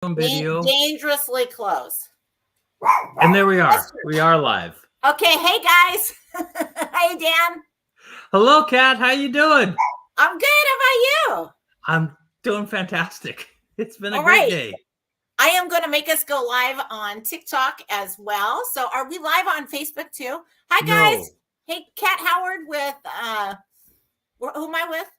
Video. Dangerously close. And there we are. We are live. Okay, hey guys. Hey Dan. Hello, Kat. How you doing? I'm good. How about you? I'm doing fantastic. It's been a great day. I am going to make us go live on TikTok as well. So are we live on Facebook too? Hi guys. No. Hey, Kat Howard with who am I with?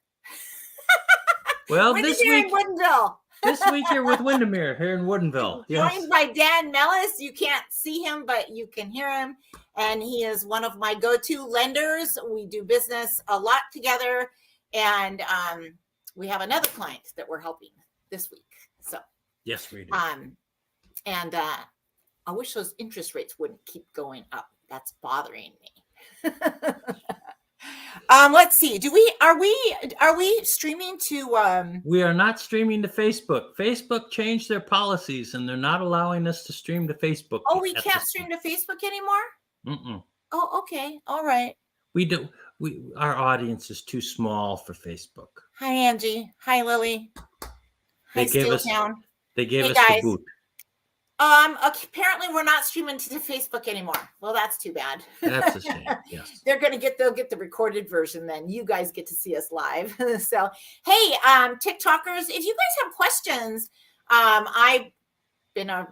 Well, this week in Woodinville. This week you're with Windermere here in Woodinville. Yes. Joined by Dan Mellis. You can't see him, but you can hear him. And he is one of my go-to lenders. We do business a lot together. And we have another client that we're helping this week. So yes, we do. And I wish those interest rates wouldn't keep going up. That's bothering me. Let's see. Are we streaming to We are not streaming to Facebook. Facebook changed their policies and they're not allowing us to stream to Facebook. Oh, we can't stream to Facebook anymore? Mm-mm. Oh, okay. All right. Our audience is too small for Facebook. Hi Angie. Hi Lily. They gave us guys. The boot. Apparently we're not streaming to Facebook anymore. Well, that's too bad. That's a shame. Yes. They'll get the recorded version then. You guys get to see us live. So, hey, TikTokers, if you guys have questions, I've been a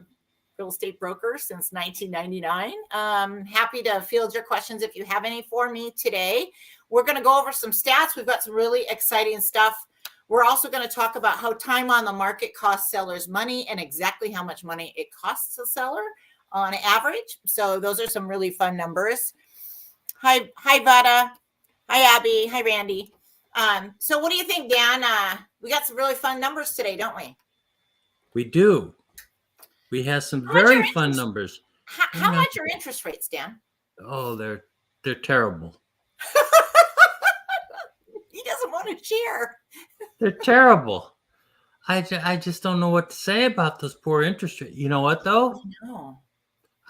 real estate broker since 1999. Happy to field your questions if you have any for me today. We're going to go over some stats. We've got some really exciting stuff. We're also going to talk about how time on the market costs sellers money and exactly how much money it costs a seller on average. So those are some really fun numbers. Hi, Vada. Hi, Abby. Hi, Randy. So what do you think, Dan? We got some really fun numbers today, don't we? We do. We have some very fun numbers. How much are interest rates, Dan? Oh, they're terrible. He doesn't want to share. They're terrible. I just don't know what to say about those poor interest rates. You know what, though? No.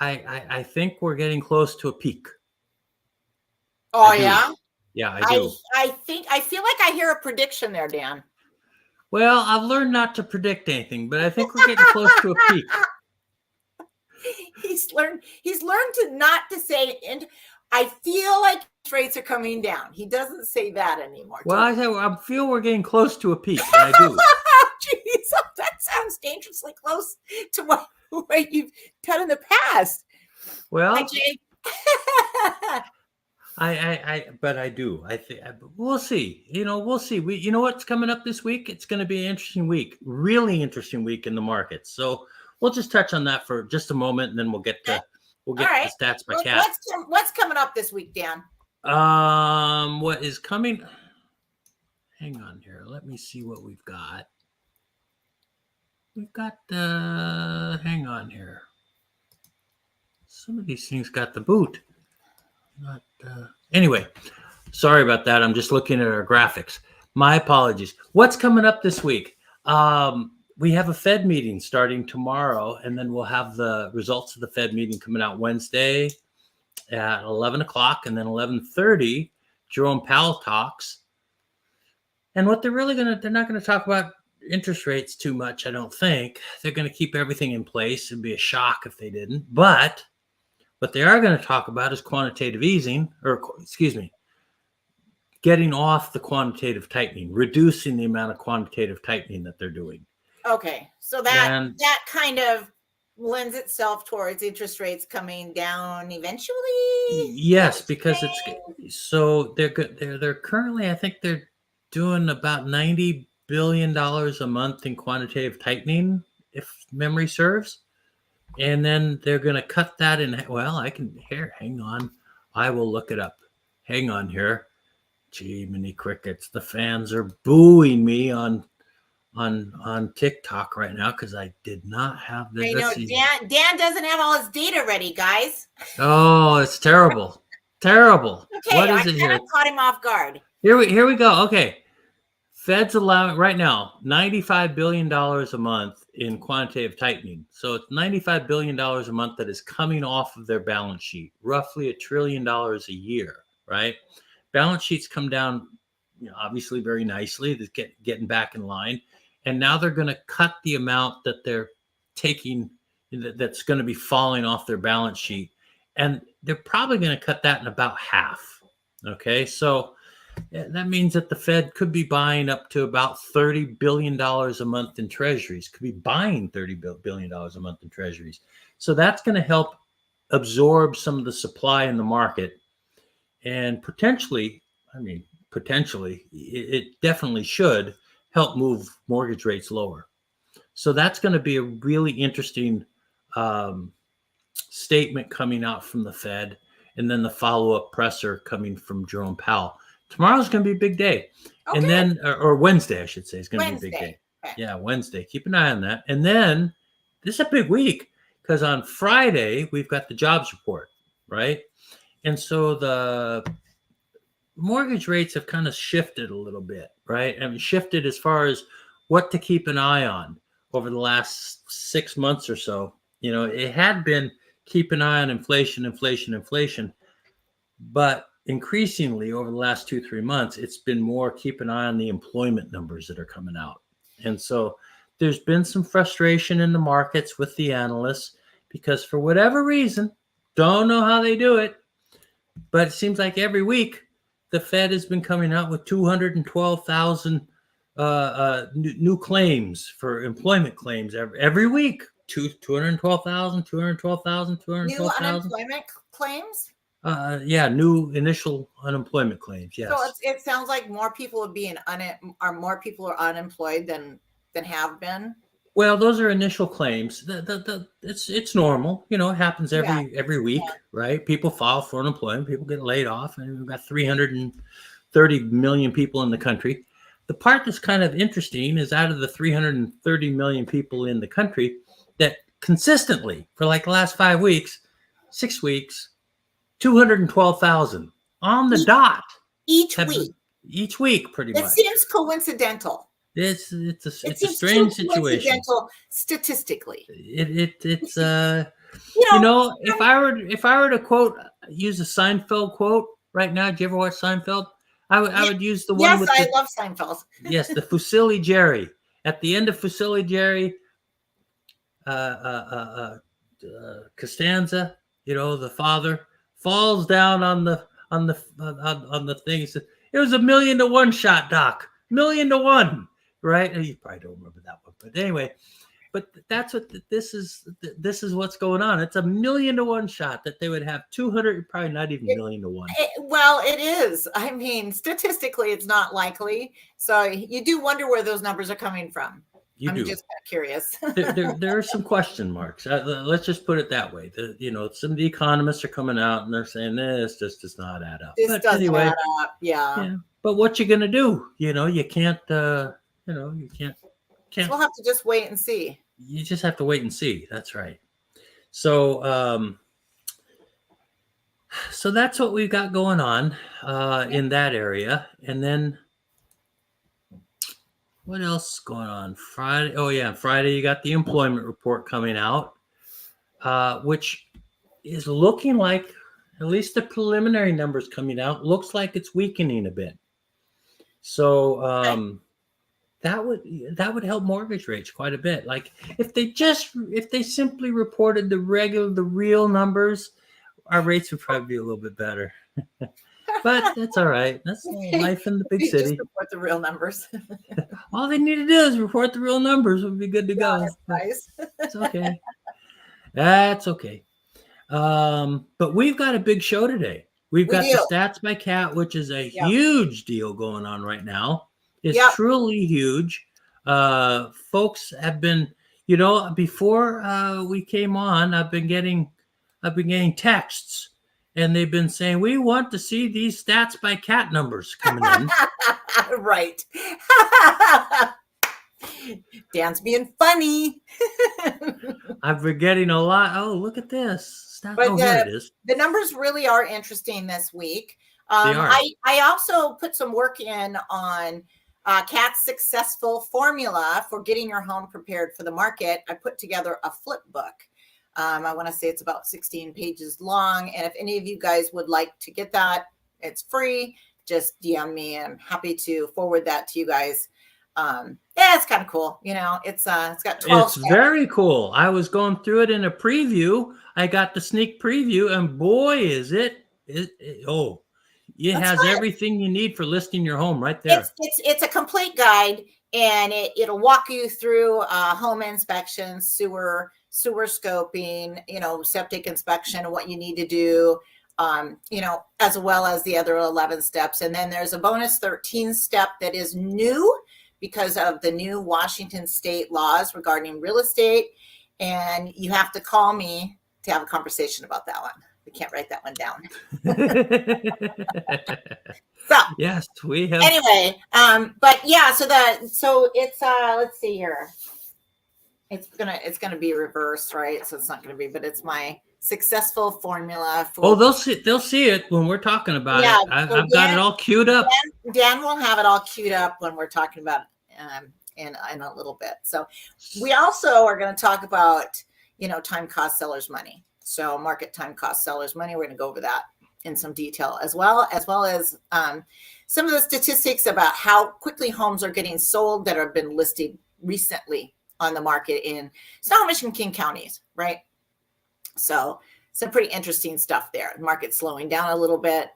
I think we're getting close to a peak. Oh, yeah? Yeah, I do. I feel like I hear a prediction there, Dan. Well, I've learned not to predict anything, but I think we're getting close to a peak. He's learned to not to say, and I feel like rates are coming down. He doesn't say that anymore. Well, I feel we're getting close to a peak. I do. Jeez, that sounds dangerously close to what you've done in the past. Well, hi, Jay. But I do. I think we'll see. We'll see. You know what's coming up this week? It's going to be an interesting week, really interesting week in the markets. So we'll just touch on that for just a moment, and then we'll get to the stats by Kat. What's coming up this week, Dan? What is coming? Hang on here. Let me see what we've got. We've got hang on here. Some of these things got the boot. Anyway, sorry about that. I'm just looking at our graphics. My apologies. What's coming up this week? We have a Fed meeting starting tomorrow, and then we'll have the results of the Fed meeting coming out Wednesday at 11 o'clock, and then 11:30, Jerome Powell talks. And what they're not going to talk about interest rates too much, I don't think. They're going to keep everything in place. It'd be a shock if they didn't. But what they are going to talk about is quantitative easing, getting off the quantitative tightening, reducing the amount of quantitative tightening that they're doing. Okay, so that kind of lends itself towards interest rates coming down eventually. Yes, because they're good. They're currently, I think they're doing about $90 billion a month in quantitative tightening, if memory serves. And then they're going to cut that in. Well, hang on. I will look it up. Hang on here. Gee, mini crickets. The fans are booing me on TikTok right now because I did not have this. I know Dan doesn't have all his data ready, guys. Oh, it's terrible. Terrible. Okay, what is it here? I caught him off guard. Here we go. Okay. Fed's allowing right now $95 billion a month in quantitative tightening. So it's $95 billion a month that is coming off of their balance sheet, roughly $1 trillion a year, right? Balance sheets come down, obviously very nicely. They're getting back in line. And now they're going to cut the amount that they're that's going to be falling off their balance sheet, and they're probably going to cut that in about half. Okay, so that means that the Fed could be buying up to about $30 billion a month in treasuries, could be buying $30 billion a month in treasuries. So that's going to help absorb some of the supply in the market, and potentially, it definitely should help move mortgage rates lower. So that's going to be a really interesting statement coming out from the Fed, and then the follow-up presser coming from Jerome Powell. Tomorrow's going to be a big day. Okay. And then, or Wednesday, I should say, is going to be a big day. Okay. Yeah, Wednesday. Keep an eye on that. And then this is a big week, because on Friday, we've got the jobs report, right? And so the mortgage rates have kind of shifted a little bit, right? I mean, shifted as far as what to keep an eye on over the last 6 months or so. You know, it had been keep an eye on inflation, but increasingly over the last 2-3 months, it's been more keep an eye on the employment numbers that are coming out. And so there's been some frustration in the markets with the analysts, because for whatever reason, don't know how they do it, but it seems like every week the Fed has been coming out with 212,000 new claims for employment claims every week. 212,000. New unemployment claims? New initial unemployment claims. Yes. So it sounds like more people are unemployed than have been. Well, those are initial claims. It's normal. You know, it happens every week, right? People file for unemployment. People get laid off, and we've got 330 million people in the country. The part that's kind of interesting is out of the 330 million people in the country, that consistently for like the last 5 weeks, 6 weeks, 212,000 on the dot each week, pretty much. It seems coincidental. It's a strange situation. Statistically. It's if I were to use a Seinfeld quote right now. Did you ever watch Seinfeld? I would use the one. Yes, I love Seinfeld. Yes, the Fusilli Jerry. At the end of Fusilli Jerry, Costanza, the father, falls down on the thing. He said, "It was 1,000,000 to 1 shot, Doc. 1,000,000 to 1." Right? And you probably don't remember that one, but anyway, that's what this is. This is what's going on. It's 1,000,000 to 1 shot that they would have 200, probably not even 1,000,000 to 1. Well, it is. I mean, statistically, it's not likely. So you do wonder where those numbers are coming from. I'm just kind of curious. there are some question marks. Let's just put it that way. Some of the economists are coming out and they're saying this just does not add up. This doesn't add up. Yeah. But what you gonna do? You can't. You can't. So we'll have to just wait and see. You just have to wait and see. That's right. So, so that's what we've got going on in that area. And then what else is going on? Friday. Oh yeah, Friday you got the employment report coming out, which is looking like, at least the preliminary numbers coming out, looks like it's weakening a bit. So that would help mortgage rates quite a bit. Like if they simply reported the real numbers, our rates would probably be a little bit better. But that's all right. That's life in the big city. Just report the real numbers. All they need to do is report the real numbers. We'll be good to go. That's nice. It's okay. That's okay. But we've got a big show today. We've got the Stats by Cat, which is a huge deal going on right now. It's truly huge. Folks have been, before we came on, I've been getting texts, and they've been saying, we want to see these Stats by Cat numbers coming in. Right. Dan's being funny. I've been getting a lot. Oh, look at this. Here it is. The numbers really are interesting this week. They are. I also put some work in on Cat's successful formula for getting your home prepared for the market. I put together a flip book. I want to say it's about 16 pages long. And if any of you guys would like to get that, it's free. Just DM me. I'm happy to forward that to you guys. Yeah, it's kind of cool. It's got 12 It's steps. very cool. I was going through it in a preview. I got the sneak preview, and boy, is it it That's has good. everything you need for listing your home right there. It's a complete guide, and it'll walk you through home inspection, sewer scoping, septic inspection, what you need to do, as well as the other 11 steps. And then there's a bonus 13 step that is new because of the new Washington state laws regarding real estate. And you have to call me to have a conversation about that one. We can't write that one down. So yes, we have. Anyway, but yeah, so it's let's see here. It's gonna be reversed, right? So it's not gonna be, but it's my successful formula for. Oh, they'll see it when we're talking about it. I've got it all queued up. Dan will have it all queued up when we're talking about in a little bit. So we also are going to talk about time cost sellers money. So market time cost sellers money. We're going to go over that in some detail as well as some of the statistics about how quickly homes are getting sold that have been listed recently on the market in Snohomish and King counties, right? So some pretty interesting stuff there. The market's slowing down a little bit.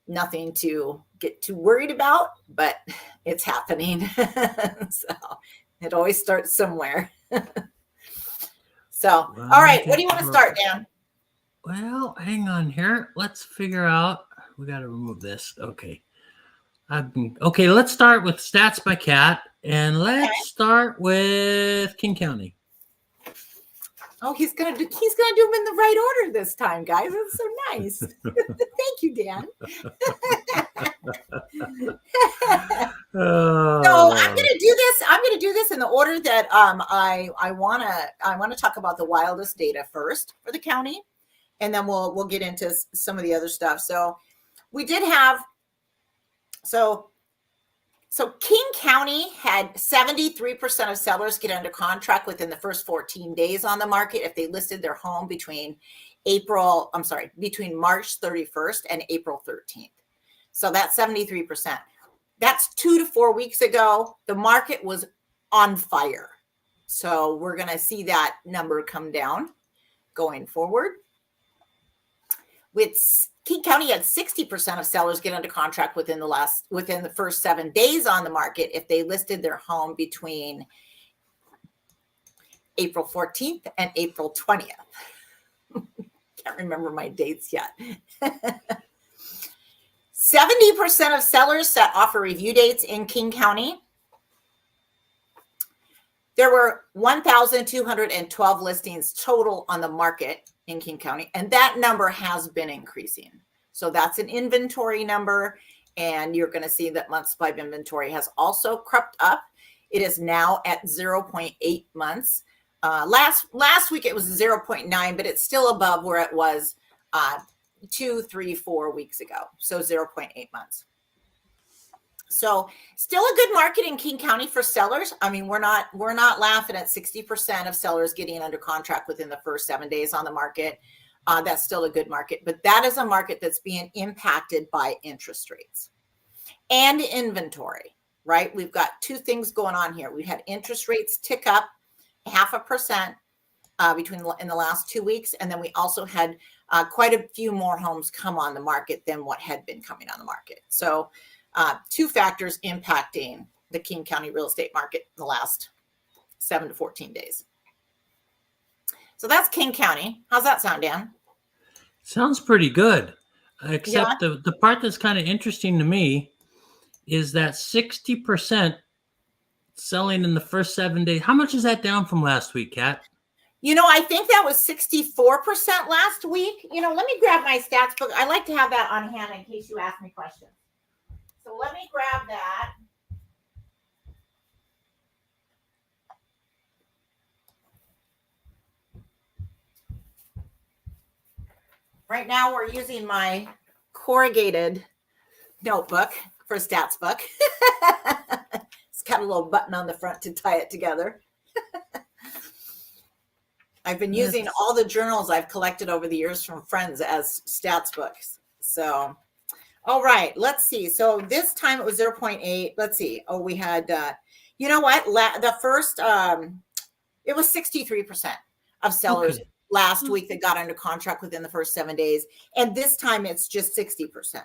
Nothing to get too worried about, but it's happening. So it always starts somewhere. So, all right, what do you want to start, Dan? Well, hang on here. Let's figure out. We got to remove this. Okay. Okay, let's start with stats by Kat, and let's start with King County. Oh, he's gonna do them in the right order this time, guys. That's so nice. Thank you, Dan. So I'm gonna do this in the order that I wanna talk about the wildest data first for the county, and then we'll get into some of the other stuff. So we did have So King County had 73% of sellers get under contract within the first 14 days on the market if they listed their home between March 31st and April 13th. So that's 73%. That's 2 to 4 weeks ago. The market was on fire. So we're going to see that number come down going forward. King County had 60% of sellers get under contract within the first 7 days on the market if they listed their home between April 14th and April 20th. Can't remember my dates yet. 70% of sellers set offer review dates in King County. There were 1,212 listings total on the market in King County, and that number has been increasing. So that's an inventory number, and you're going to see that month supply of inventory has also crept up. It is now at 0.8 months. Last week it was 0.9, but it's still above where it was 2, 3, 4 weeks ago. So 0.8 months. So still a good market in King County for sellers. I mean, we're not laughing at 60% of sellers getting under contract within the first 7 days on the market. That's still a good market, but that is a market that's being impacted by interest rates and inventory, right? We've got two things going on here. We had interest rates tick up 0.5% in the last 2 weeks, and then we also had quite a few more homes come on the market than what had been coming on the market. So two factors impacting the King County real estate market in the last 7 to 14 days. So that's King County. How's that sound, Dan? Sounds pretty good. Except the part that's kind of interesting to me is that 60% selling in the first 7 days. How much is that down from last week, Kat? I think that was 64% last week. Let me grab my stats book. I like to have that on hand in case you ask me questions. So let me grab that. Right now we're using my corrugated notebook for a stats book. It's got a little button on the front to tie it together. I've been using all the journals I've collected over the years from friends as stats books. So, All right, let's see. So this time it was 0.8. Let's see. Oh, we had, you know what? The first, it was 63% of sellers Okay. last week that got under contract within the first 7 days. And this time it's just 60%.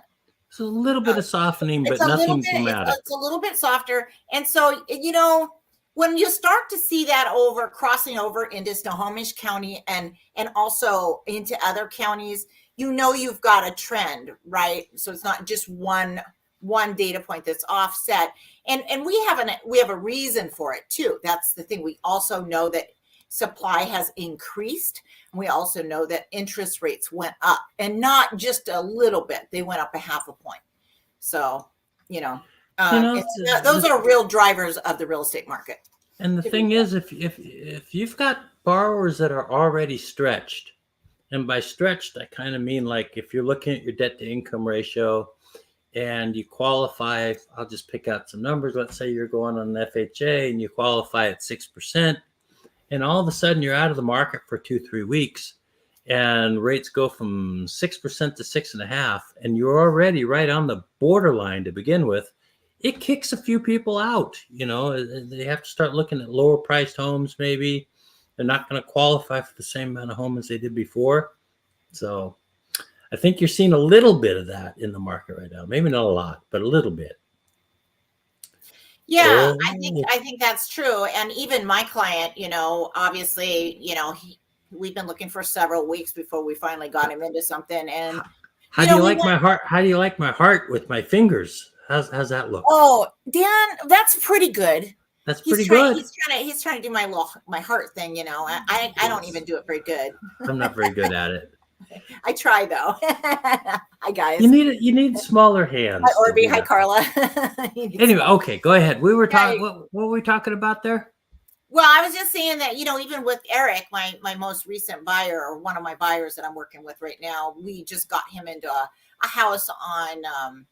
So a little bit of softening, It's but a little nothing bit, dramatic. it's a little bit softer. And so, you know, when you start to see that crossing over into Snohomish County and also into other counties, you know you've got a trend, right? So it's not just one data point that's offset. And we have a reason for it too. That's the thing. We also know that supply has increased. And we also know that interest rates went up, and not just a little bit. They went up a half a point. So, you know, those are real drivers of the real estate market. And the thing is, if you've got borrowers that are already stretched, and by stretched, I kind of mean like if you're looking at your debt to income ratio and you qualify, I'll just pick out some numbers. Let's say you're going on an FHA and you qualify at 6%, and all of a sudden you're out of the market for 2-3 weeks, and rates go from 6% to 6.5%, and you're already right on the borderline to begin with. It kicks a few people out. You know, they have to start looking at lower priced homes. Maybe they're not going to qualify for the same amount of home as they did before. So I think you're seeing a little bit of that in the market right now. Maybe not a lot, but a little bit. Yeah, I think that's true. And even my client, you know, obviously, you know, we've been looking for several weeks before we finally got him into something. And how do you like my heart? How do you like my heart with my fingers? How's that look? Oh, Dan, that's pretty good. That's pretty good. He's trying to do my heart thing, you know. I don't even do it very good. I'm not very good at it. I try though. Hi guys. You need smaller hands. Hi Orby. Hi Carla. Anyway, okay, go ahead. We were talking. What were we talking about there? Well, I was just saying that, you know, even with Eric, my most recent buyer, or one of my buyers that I'm working with right now, we just got him into a house on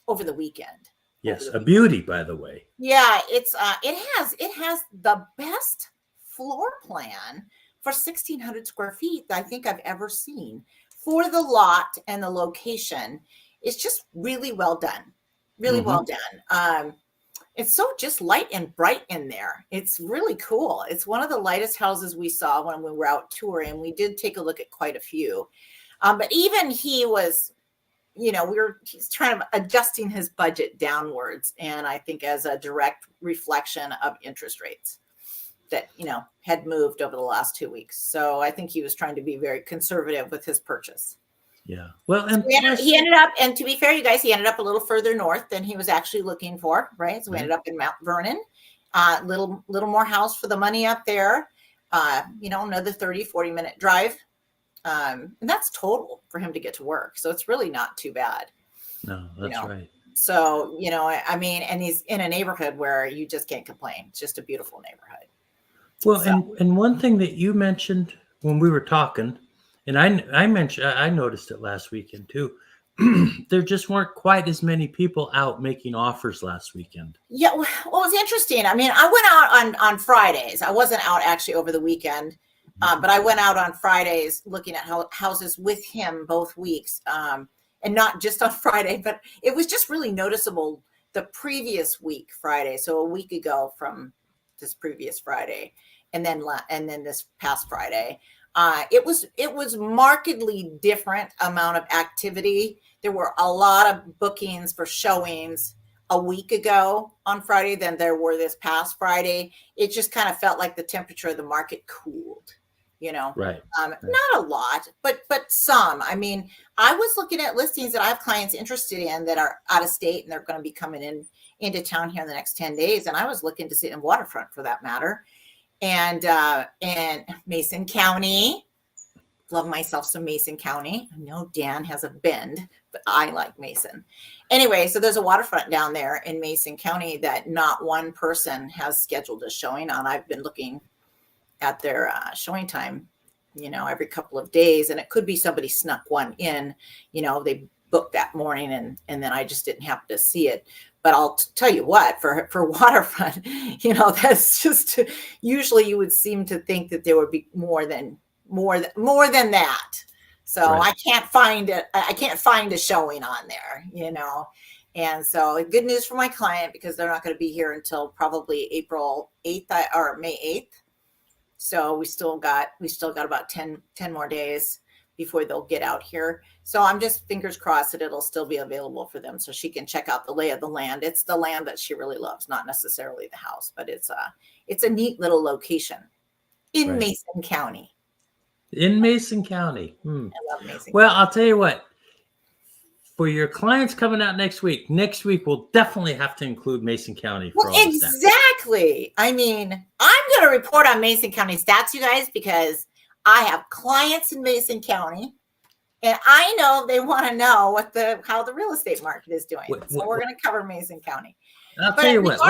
over the weekend. Yes, a beauty, by the way. Yeah, it has the best floor plan for 1,600 square feet that I think I've ever seen for the lot and the location. It's just really well done. Really well done. It's so just light and bright in there. It's really cool. It's one of the lightest houses we saw when we were out touring. We did take a look at quite a few. But even he was, you know, he's trying to adjusting his budget downwards. And I think as a direct reflection of interest rates that, you know, had moved over the last 2 weeks. So I think he was trying to be very conservative with his purchase. Yeah. Well, and so he ended up, and to be fair, you guys, he ended up a little further north than he was actually looking for, right? So we ended up in Mount Vernon, little more house for the money up there, you know, another 30-40 minute drive. And that's total for him to get to work. So it's really not too bad. No, that's right. So, you know, I mean, and he's in a neighborhood where you just can't complain. It's just a beautiful neighborhood. Well, so. And one thing that you mentioned when we were talking, and I noticed it last weekend too. There just weren't quite as many people out making offers last weekend. Yeah, well, it was interesting. I mean, I went out on Fridays. I wasn't out actually over the weekend, but I went out on Fridays looking at houses with him both weeks, and not just on Friday, but it was just really noticeable the previous week, Friday. So a week ago from this previous Friday, and then this past Friday. It was markedly different amount of activity. There were a lot of bookings for showings a week ago on Friday than there were this past Friday. It just kind of felt like the temperature of the market cooled, you know. Right. Not a lot, but some. I mean, I was looking at listings that I have clients interested in that are out of state and they're going to be coming into town here in the next 10 days. And I was looking to sit in Waterfront for that matter. And Mason County, love myself some Mason County. I know Dan has a bend, but I like Mason. Anyway, so there's a waterfront down there in Mason County that not one person has scheduled a showing on. I've been looking at their showing time, you know, every couple of days, and it could be somebody snuck one in, you know, they booked that morning and then I just didn't happen to see it. But I'll tell you what, for waterfront, you know, that's just usually you would seem to think that there would be more than that. So Right. I can't find it. I can't find a showing on there, you know. And so good news for my client because they're not going to be here until probably April 8th or May 8th. So we still got about 10 more days before they'll get out here. So I'm just fingers crossed that it'll still be available for them so she can check out the lay of the land. It's the land that she really loves, not necessarily the house, but it's a neat little location in Right. Mason County. In Mason County. I love Mason Well, County. I'll tell you what. For your clients coming out next week we'll definitely have to include Mason County for Well, all the stats. exactly. I mean, I'm going to report on Mason County stats, you guys, because I have clients in Mason County, and I know they want to know how the real estate market is doing. So we're going to cover Mason County. I'll tell you what.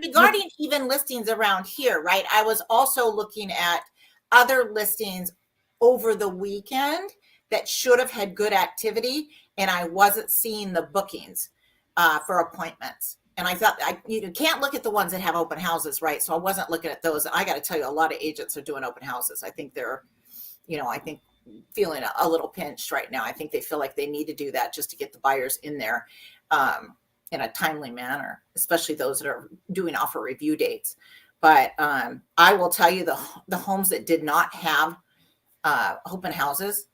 Regarding even listings around here, right? I was also looking at other listings over the weekend that should have had good activity, and I wasn't seeing the bookings for appointments. And I thought you can't look at the ones that have open houses, right? So I wasn't looking at those. And I got to tell you, a lot of agents are doing open houses. I think they're, feeling a little pinched right now. I think they feel like they need to do that just to get the buyers in there in a timely manner, especially those that are doing offer review dates. But I will tell you the homes that did not have open houses,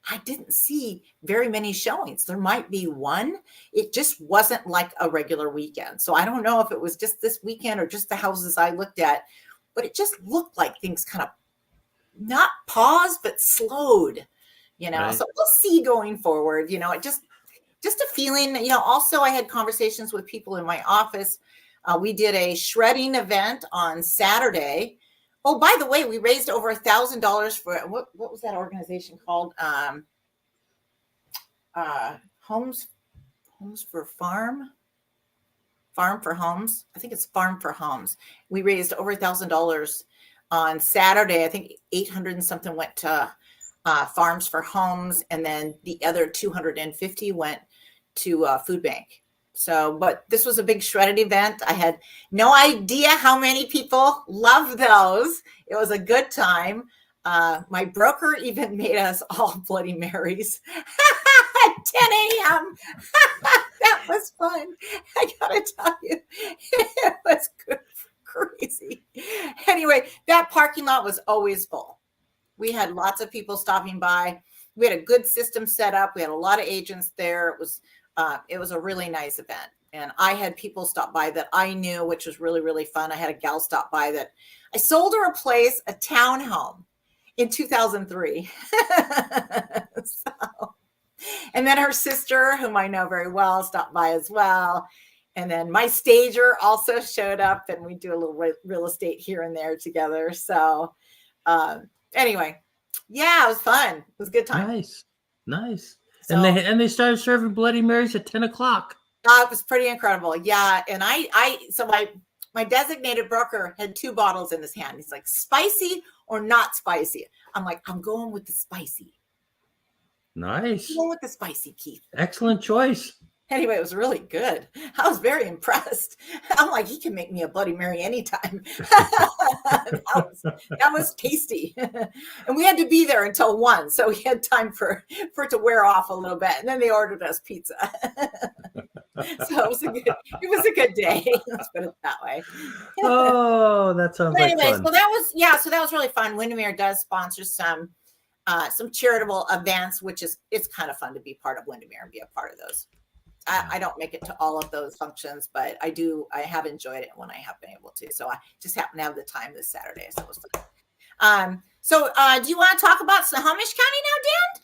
I didn't see very many showings. There might be one. It just wasn't like a regular weekend. So I don't know if it was just this weekend or just the houses I looked at, but it just looked like things kind of not paused, but slowed, Right. So we'll see going forward, it just a feeling, also I had conversations with people in my office. We did a shredding event on Saturday. Oh, by the way, we raised over $1,000 for what was that organization called? Homes for Farm for Homes. I think it's Farm for Homes. We raised over $1,000 on Saturday. I think 800 and something went to Farms for Homes, and then the other 250 went to Food Bank. So, but this was a big shredded event. I had no idea how many people love those. It was a good time. My broker even made us all Bloody Marys at 10 a.m. That was fun. I gotta tell you, it was good, crazy. Anyway, that parking lot was always full. We had lots of people stopping by. We had a good system set up. We had a lot of agents there. It was a really nice event. And I had people stop by that I knew, which was really, really fun. I had a gal stop by that I sold her a townhome in 2003. And then her sister, whom I know very well, stopped by as well. And then my stager also showed up, and we do a little real estate here and there together. So anyway, yeah, it was fun. It was a good time. Nice. So, and they started serving Bloody Marys at 10 o'clock. It was pretty incredible. Yeah. And so my designated broker had 2 bottles in his hand. He's like, spicy or not spicy? I'm like, I'm going with the spicy. Nice. I'm going with the spicy, Keith. Excellent choice. Anyway, it was really good. I was very impressed. I'm like, he can make me a Bloody Mary anytime. that was tasty. And we had to be there until 1. So we had time for it to wear off a little bit. And then they ordered us pizza. So it was a good day. Let's put it that way. Oh, that sounds like fun. So that was really fun. Windermere does sponsor some charitable events, which it's kind of fun to be part of Windermere and be a part of those. I don't make it to all of those functions, but I have enjoyed it when I have been able to. So I just happen to have the time this Saturday. So it was fun. Do you want to talk about Snohomish County now, Dan?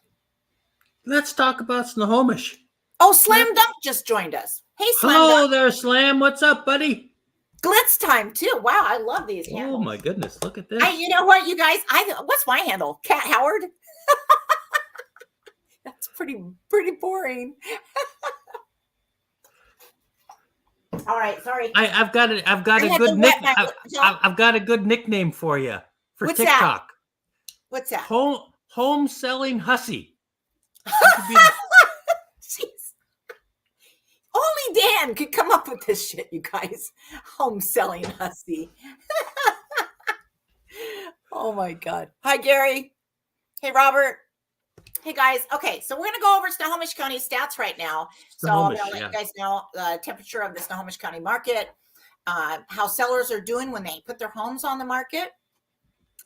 Let's talk about Snohomish. Oh, Slam Dunk just joined us. Hey, Slam Hello Dunk. there, Slam. What's up, buddy? Glitz time too. Wow, I love these handles. Oh my goodness, look at this. You know what, you guys? What's my handle? Cat Howard. That's pretty boring. All right, sorry. I've got a good nickname for you for What's TikTok. That? What's that? Home selling hussy. Jeez. Only Dan could come up with this shit, you guys. Home selling hussy. Oh my God. Hi, Gary. Hey, Robert. Hey guys. Okay, so we're going to go over Snohomish County stats right now. So I'm going to let you guys know the temperature of the Snohomish County market, how sellers are doing when they put their homes on the market.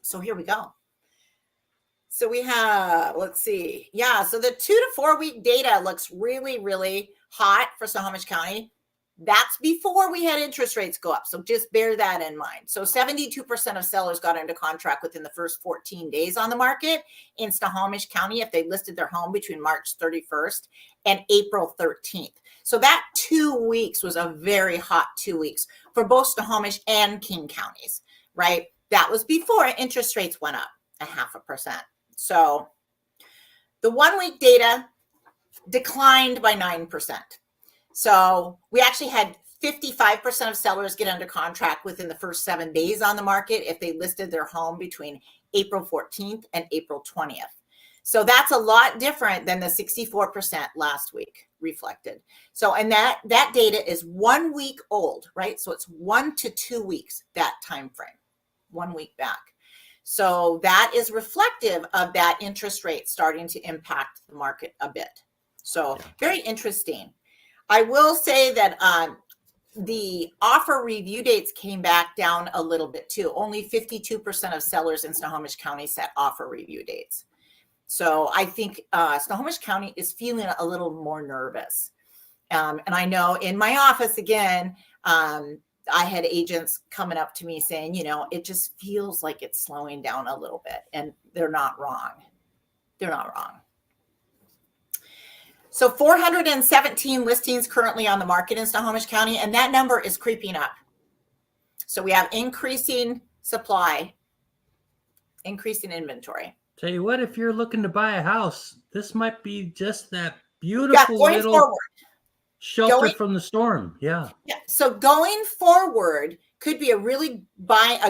So here we go. So we have, let's see. Yeah, so the 2 to 4 week data looks really, really hot for Snohomish County. That's before we had interest rates go up. So just bear that in mind. So 72% of sellers got into contract within the first 14 days on the market in Snohomish County if they listed their home between March 31st and April 13th. So that 2 weeks was a very hot 2 weeks for both Snohomish and King counties, right? That was before interest rates went up 0.5%. So the 1 week data declined by 9%. So we actually had 55% of sellers get under contract within the first 7 days on the market if they listed their home between April 14th and April 20th. So that's a lot different than the 64% last week reflected. So, and that data is 1 week old, right? So it's 1 to 2 weeks, that time frame, 1 week back. So that is reflective of that interest rate starting to impact the market a bit. So very interesting. I will say that the offer review dates came back down a little bit too. Only 52% of sellers in Snohomish County set offer review dates. So I think Snohomish County is feeling a little more nervous. And I know in my office, again, I had agents coming up to me saying, you know, it just feels like it's slowing down a little bit. And they're not wrong. They're not wrong. So 417 listings currently on the market in Snohomish County, and that number is creeping up. So we have increasing supply, increasing inventory. Tell you what, if you're looking to buy a house, this might be just that beautiful little shelter from the storm. Yeah. So going forward could be a really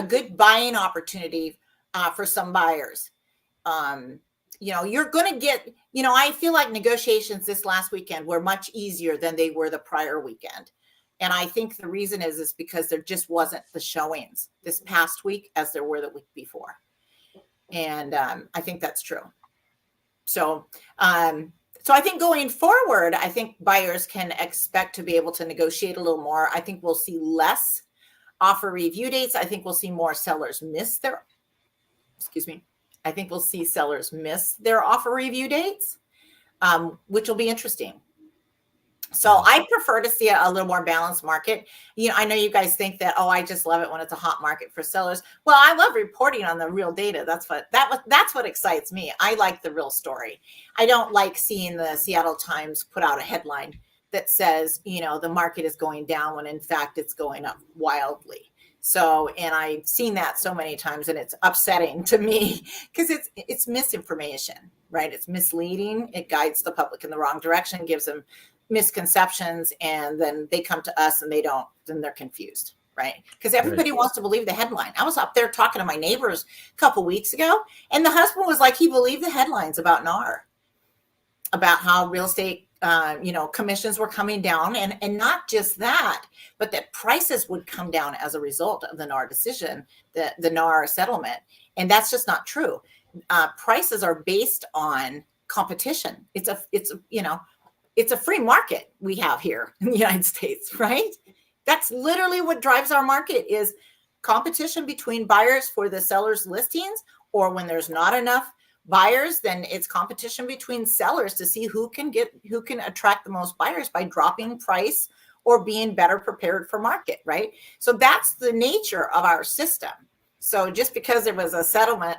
good buying opportunity for some buyers. You know, you're going to get, you know, I feel like negotiations this last weekend were much easier than they were the prior weekend. And I think the reason is because there just wasn't the showings this past week as there were the week before. And I think that's true. So, so I think going forward, I think buyers can expect to be able to negotiate a little more. I think we'll see less offer review dates. I think we'll see more sellers miss their, I think we'll see sellers miss their offer review dates, which will be interesting. So I prefer to see a little more balanced market. You know, I know you guys think that, oh, I just love it when it's a hot market for sellers. Well, I love reporting on the real data. That's what excites me. I like the real story. I don't like seeing the Seattle Times put out a headline that says, you know, the market is going down when in fact it's going up wildly. So, and I've seen that so many times, and it's upsetting to me because it's misinformation, right? It's misleading. It guides the public in the wrong direction, gives them misconceptions, and then they come to us and they don't, then they're confused, right? Because everybody wants to believe the headline. I was up there talking to my neighbors a couple weeks ago, and the husband was like, he believed the headlines about NAR, about how real estate commissions were coming down, and not just that, but that prices would come down as a result of the NAR decision, the NAR settlement. And that's just not true. Prices are based on competition. It's a free market we have here in the United States, right? That's literally what drives our market is competition between buyers for the seller's listings, or when there's not enough buyers, then it's competition between sellers to see who can attract the most buyers by dropping price or being better prepared for market, right? So that's the nature of our system. So just because there was a settlement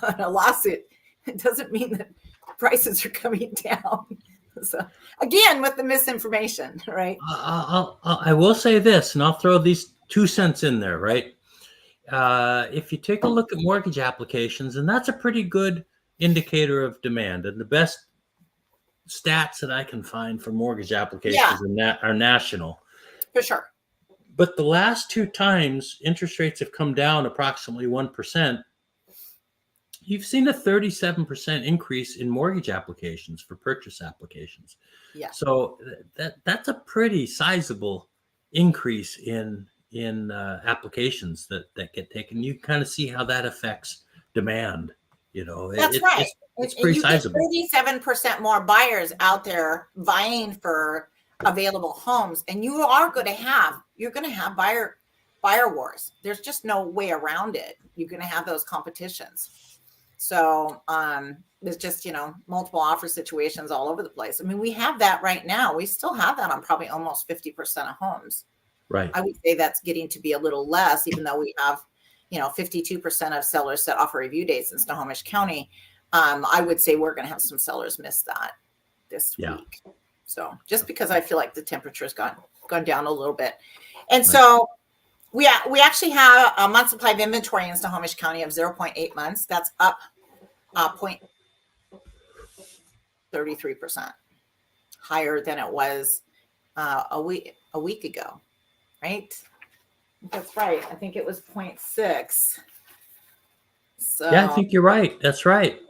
on a lawsuit, it doesn't mean that prices are coming down. So again, with the misinformation, right? I will say this, and I'll throw these 2 cents in there, right? If you take a look at mortgage applications, and that's a pretty good indicator of demand, and the best stats that I can find for mortgage applications are national. For sure. But the last 2 times interest rates have come down approximately 1%, you've seen a 37% increase in mortgage applications for purchase applications. Yeah. So that's a pretty sizable increase in applications that get taken. You kind of see how that affects demand. That's right. It's And pretty you get sizable. 37% more buyers out there vying for available homes, and you're going to have buyer wars. There's just no way around it. You're going to have those competitions. So there's just, multiple offer situations all over the place. I mean, we have that right now. We still have that on probably almost 50% of homes. Right. I would say that's getting to be a little less, even though we have, 52% of sellers set offer review dates in Snohomish County. I would say we're going to have some sellers miss that this week. So just because I feel like the temperature's gone down a little bit. And so we actually have a month supply of inventory in Snohomish County of 0.8 months. That's up 0.33% higher than it was a week ago, right? That's right. I think it was 0.6. So yeah, I think you're right. That's right.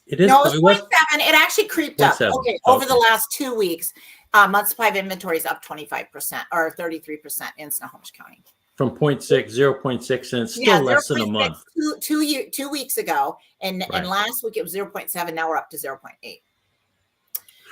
It is. No, it was 0.7. It actually creeped up. 0.7. Okay, over the last 2 weeks, month supply of inventory is up 25% or 33% in Snohomish County. From 0.6, and it's still less than a month. 2 weeks ago, and last week it was 0.7. Now we're up to 0.8.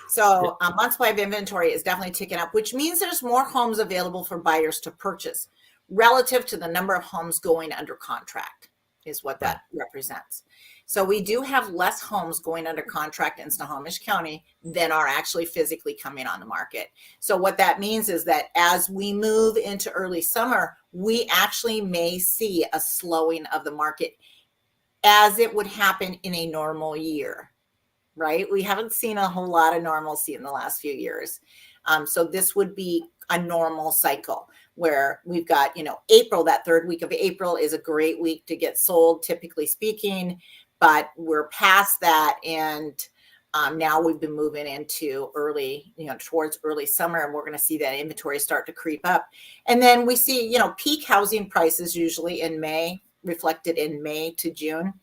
So month supply of inventory is definitely ticking up, which means there's more homes available for buyers to purchase relative to the number of homes going under contract is what that represents. So we do have less homes going under contract in Snohomish County than are actually physically coming on the market. So what that means is that as we move into early summer, we actually may see a slowing of the market as it would happen in a normal year, right? We haven't seen a whole lot of normalcy in the last few years. So this would be a normal cycle where we've got, April, that third week of April is a great week to get sold, typically speaking, but we're past that. And now we've been moving into early, towards early summer, and we're going to see that inventory start to creep up. And then we see, peak housing prices usually in May, reflected in May to June.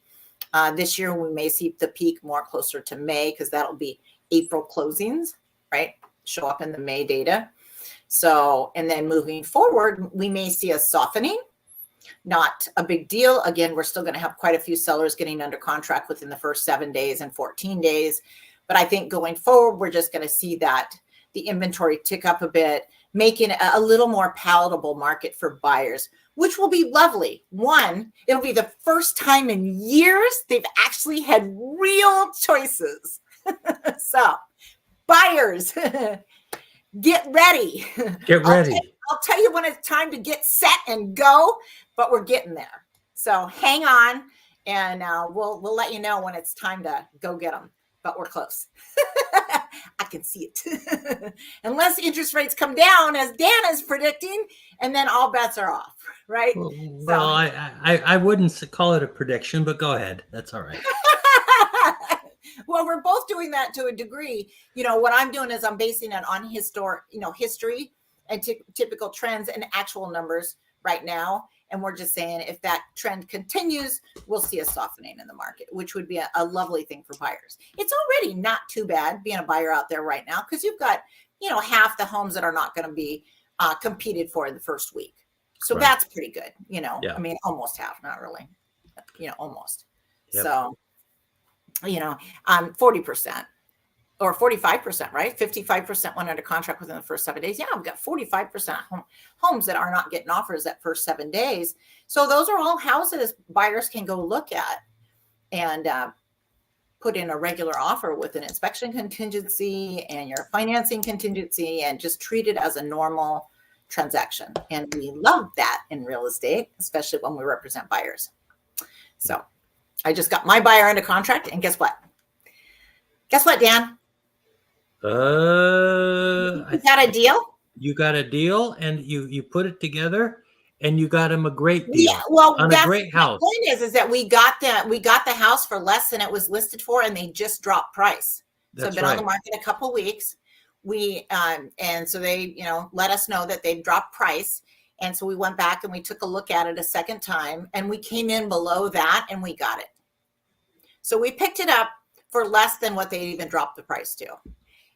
This year, we may see the peak more closer to May because that'll be April closings, right? Show up in the May data. So, and then moving forward, we may see a softening, not a big deal. Again, we're still going to have quite a few sellers getting under contract within the first 7 days and 14 days. But I think going forward, we're just going to see that the inventory tick up a bit, making it a little more palatable market for buyers, which will be lovely. One, it'll be the first time in years they've actually had real choices. So, buyers, get ready. Get ready. I'll tell you when it's time to get set and go, but we're getting there. So hang on, and we'll let you know when it's time to go get them. But we're close. I can see it. Unless interest rates come down, as Dan is predicting, and then all bets are off, right? Well, I wouldn't call it a prediction, but go ahead. That's all right. Well, we're both doing that to a degree. What I'm doing is I'm basing it on history and typical trends and actual numbers right now. And we're just saying if that trend continues, we'll see a softening in the market, which would be a lovely thing for buyers. It's already not too bad being a buyer out there right now because you've got, half the homes that are not going to be competed for in the first week. So that's pretty good. I mean, almost half, not really, almost. Yep. So, 40% or 45%, right? 55% went under contract within the first 7 days. Yeah, we've got 45% homes that are not getting offers that first 7 days. So those are all houses buyers can go look at and put in a regular offer with an inspection contingency and your financing contingency and just treat it as a normal transaction. And we love that in real estate, especially when we represent buyers. So I just got my buyer under contract, and guess what? Guess what, Dan? You got a deal? You got a deal, and you put it together, and you got him a great deal. Yeah, well, on a great house. The point is that we got the house for less than it was listed for, and they just dropped price. So it's been on the market a couple weeks. We and so they let us know that they've dropped price. And so we went back and we took a look at it a second time, and we came in below that and we got it. So we picked it up for less than what they even dropped the price to.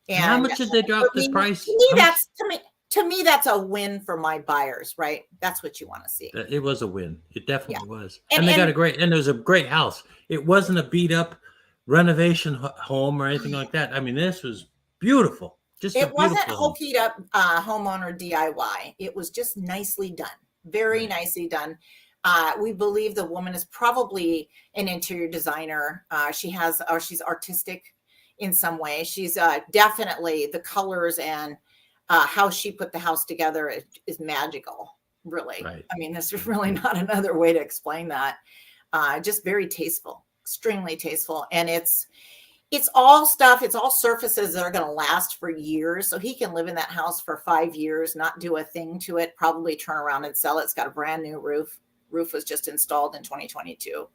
And how much did they drop the price? To me, to me, that's a win for my buyers, right? That's what you want to see. It was a win. It definitely was. And- And they got and- a great, and it was a great house. It wasn't a beat up renovation home or anything like that. I mean, this was beautiful. Just a It wasn't beautiful home. hokied up homeowner DIY. It was just nicely done, very nicely done. We believe the woman is probably an interior designer. She's artistic in some way. She's definitely, the colors and how she put the house together is magical, really. Right. I mean, there's really not another way to explain that. Just very tasteful, extremely tasteful. And it's all stuff, it's all surfaces that are going to last for years. So he can live in that house for 5 years, not do a thing to it, probably turn around and sell it. It's got a brand new roof. Roof was just installed in 2022.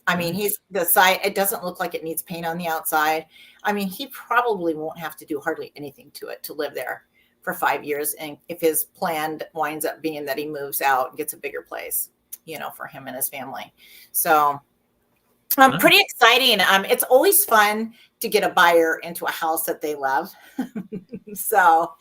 I mean, the side, it doesn't look like it needs paint on the outside. I mean, he probably won't have to do hardly anything to it to live there for 5 years. And if his plan winds up being that he moves out and gets a bigger place, for him and his family. So pretty exciting. It's always fun to get a buyer into a house that they love. So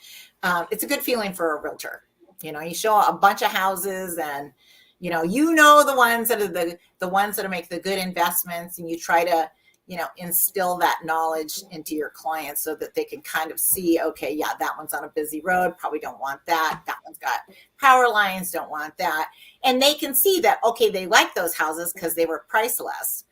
it's a good feeling for a realtor. You show a bunch of houses and, the ones that are the ones that make the good investments, and you try to, instill that knowledge into your clients so that they can kind of see, okay, yeah, that one's on a busy road. Probably don't want that. That one's got power lines. Don't want that. And they can see that, okay, they like those houses because they were priced less.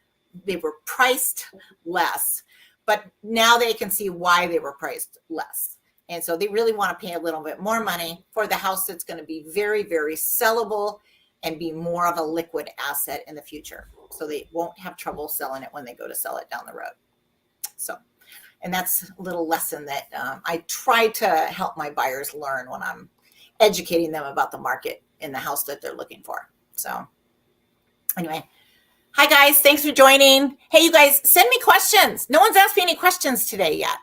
They were priced less, but now they can see why they were priced less. And so they really want to pay a little bit more money for the house that's going to be very, very sellable and be more of a liquid asset in the future. So they won't have trouble selling it when they go to sell it down the road. So, and that's a little lesson that I try to help my buyers learn when I'm educating them about the market in the house that they're looking for. So anyway, hi guys, thanks for joining. Hey, you guys, send me questions. No one's asked me any questions today yet.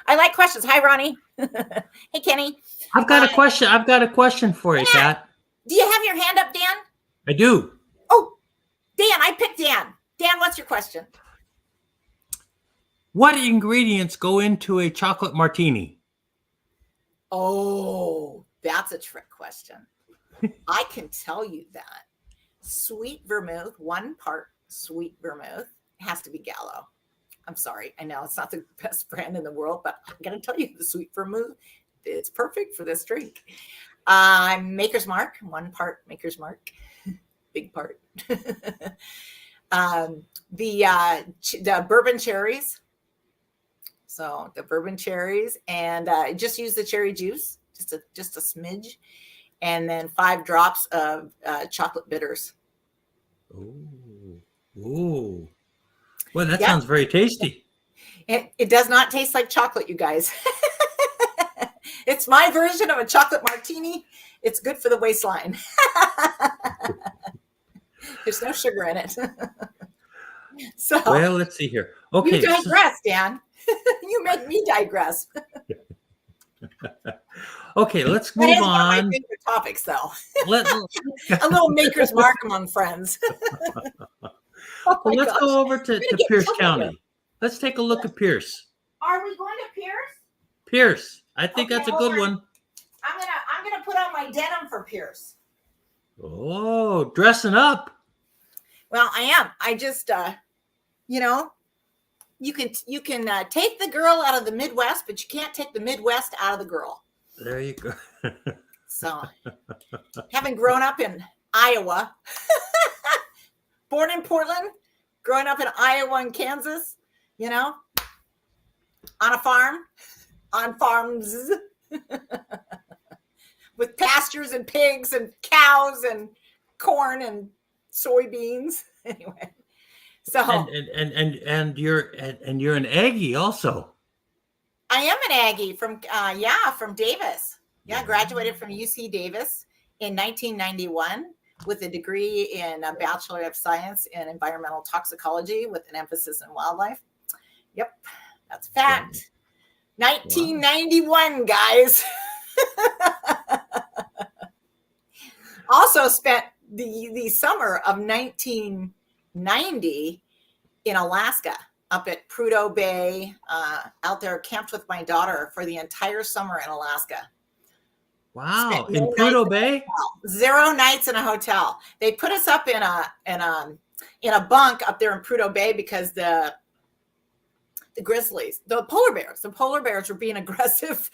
I like questions. Hi, Ronnie. Hey, Kenny. I've got a question. I've got a question for you, Kat. Do you have your hand up, Dan? I do. Oh, Dan, I picked Dan. Dan, what's your question? What ingredients go into a chocolate martini? Oh, that's a trick question. I can tell you that. Sweet vermouth, 1 part sweet vermouth, has to be Gallo. I'm sorry. I know it's not the best brand in the world, but I'm going to tell you the sweet vermouth, it's perfect for this drink. Maker's Mark, 1 part Maker's Mark, big part. The bourbon cherries. So the bourbon cherries, and just use the cherry juice, just a smidge, and then 5 drops of chocolate bitters. Ooh. Well, that sounds very tasty. It does not taste like chocolate, you guys. It's my version of a chocolate martini. It's good for the waistline. There's no sugar in it. So, well, let's see here. Okay. You digress, Dan. You make me digress. Okay, let's That move is one of my on. favorite topics, though. A little Maker's Mark among friends. Oh well, let's gosh. go over to Pierce County. Here. Let's take a look at Pierce. Are we going to Pierce? Pierce. I think that's a good hold on. one. I'm gonna put on my denim for Pierce. Oh, dressing up. Well, I am. I just you can take the girl out of the Midwest, but you can't take the Midwest out of the girl. There you go. So, having grown up in Iowa, born in Portland, growing up in Iowa and Kansas, on a farm, on farms with pastures and pigs and cows and corn and soybeans. Anyway, so and you're an Aggie also. I am an Aggie from Davis. Yeah, I graduated from UC Davis in 1991 with a degree in a Bachelor of Science in Environmental Toxicology with an emphasis in wildlife. Yep, that's a fact. 1991, guys. Also spent the summer of 1990 in Alaska. up at Prudhoe Bay, out there, camped with my daughter for the entire summer in Alaska. Wow. In Prudhoe Bay? 0 nights in a hotel. They put us up in a bunk up there in Prudhoe Bay because the grizzlies, the polar bears were being aggressive.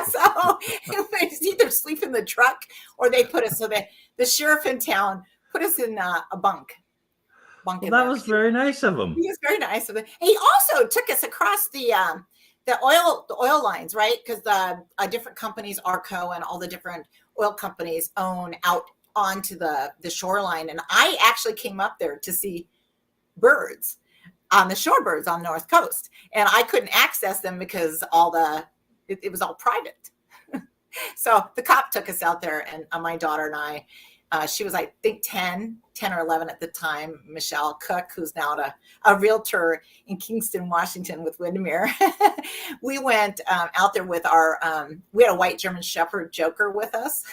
So we either sleep in the truck or they put us, so the sheriff in town put us in a bunk. Well, that was very nice of him. He was very nice of it. He also took us across the oil lines, right? Because the different companies, Arco and all the different oil companies, own out onto the shoreline. And I actually came up there to see birds on the shorebirds on the North Coast, and I couldn't access them because it was all private. So the cop took us out there, and my daughter and I. She was, I think, 10 or 11 at the time. Michelle Cook, who's now a realtor in Kingston, Washington with Windermere. We went out there with we had a white German Shepherd Joker with us.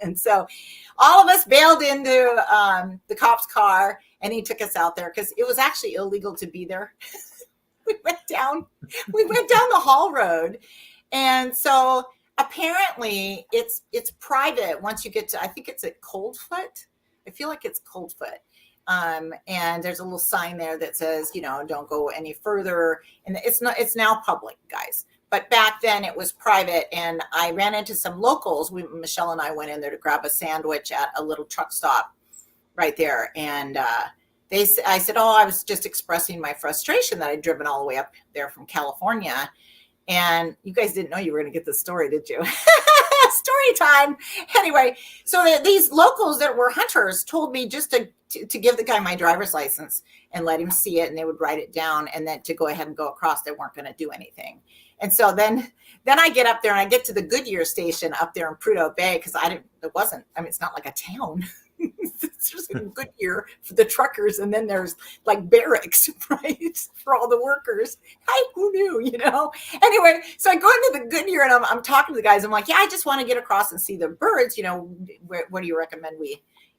And so all of us bailed into the cop's car, and he took us out there because it was actually illegal to be there. We went down the Hall Road. And so apparently it's private once you get to, I think it's at Coldfoot. I feel like it's Coldfoot. And there's a little sign there that says, don't go any further. And it's now public, guys. But back then it was private. And I ran into some locals. Michelle and I went in there to grab a sandwich at a little truck stop right there. And I said, I was just expressing my frustration that I'd driven all the way up there from California. And you guys didn't know you were going to get this story, did you? Story time. Anyway, so these locals that were hunters told me just to give the guy my driver's license and let him see it, and they would write it down, and then to go ahead and go across. They weren't going to do anything. And so then I get up there and I get to the Goodyear station up there in Prudhoe Bay because it's not like a town. It's just a Goodyear for the truckers, and then there's like barracks, right, for all the workers. Who knew, Anyway, so I go into the Goodyear and I'm talking to the guys. I'm like, I just want to get across and see the birds. What do you recommend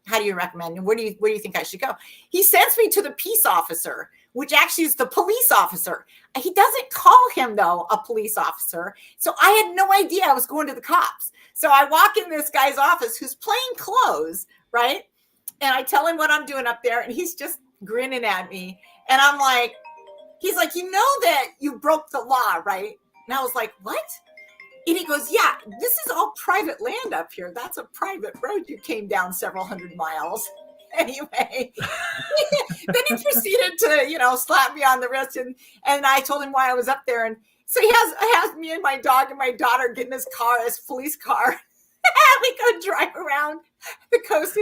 how do you recommend? Where do you think I should go? He sends me to the peace officer, which actually is the police officer. He doesn't call him, though, a police officer. So I had no idea I was going to the cops. So I walk in this guy's office who's plain clothes, right? And I tell him what I'm doing up there, and he's just grinning at me. And I'm like, he's like, that you broke the law, right? And I was like, what? And he goes, yeah, this is all private land up here. That's a private road you came down several hundred miles. Anyway, then he proceeded to, slap me on the wrist. And I told him why I was up there. And so he has me and my dog and my daughter get in his police car. We go drive around the coast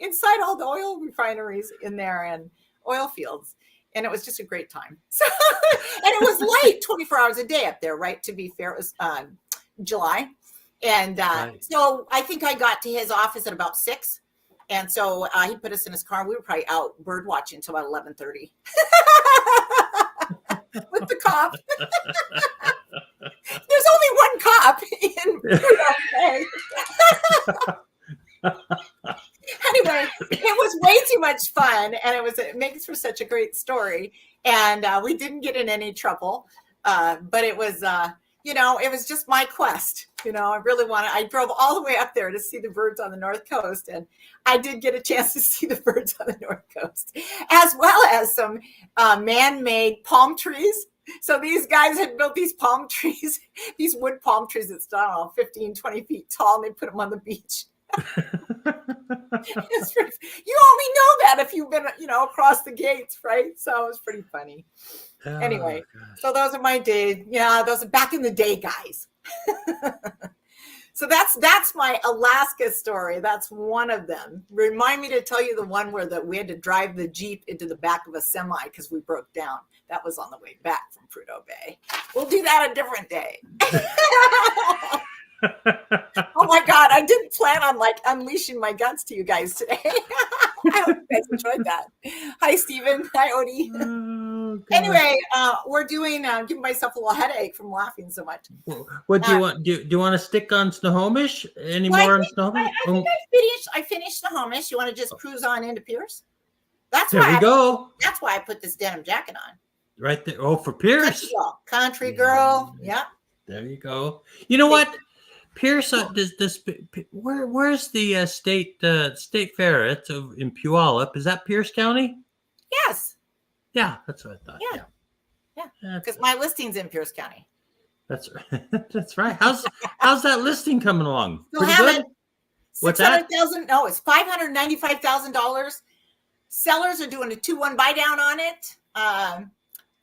inside all the oil refineries in there and oil fields. And it was just a great time. So, and it was light 24 hours a day up there, right? To be fair, it was July. And right. So I think I got to his office at about 6. And so he put us in his car. We were probably out bird watching until about 11:30 with the cop. There's only one cop in Prudhoe Bay. Anyway, it was way too much fun, and it makes for such a great story. And we didn't get in any trouble, but it was, it was just my quest. I drove all the way up there to see the birds on the North Coast, and I did get a chance to see the birds on the North Coast, as well as some man-made palm trees. So these guys had built these palm trees, these wood palm trees that's, 15, 20 feet tall, and they put them on the beach. You only know that if you've been, across the gates, right? So it was pretty funny. Oh, anyway, so those are my days. Yeah, those are back in the day, guys. So that's my Alaska story. That's one of them. Remind me to tell you the one where we had to drive the Jeep into the back of a semi because we broke down. That was on the way back from Prudhoe Bay. We'll do that a different day. Oh my God, I didn't plan on unleashing my guts to you guys today. I hope you guys enjoyed that. Hi, Stephen. Hi, Odie. Oh, anyway, we're doing giving myself a little headache from laughing so much. What do you want? Do you want to stick on Snohomish? Any more on Snohomish? I think I finished Snohomish. You want to just cruise on into Pierce? That's There why. we go. That's why I put this denim jacket on. Right there. Oh, for Pierce. Country girl. Yeah. There you go. You know what? Pierce, where's the state fair? It's in Puyallup. Is that Pierce County? Yes. Yeah, that's what I thought. Yeah. Yeah. Because my listing's in Pierce County. That's right. That's right. How's that listing coming along? Still Pretty have good. it. What's that? $600,000. No, it's $595,000. Sellers are doing a 2-1 buy down on it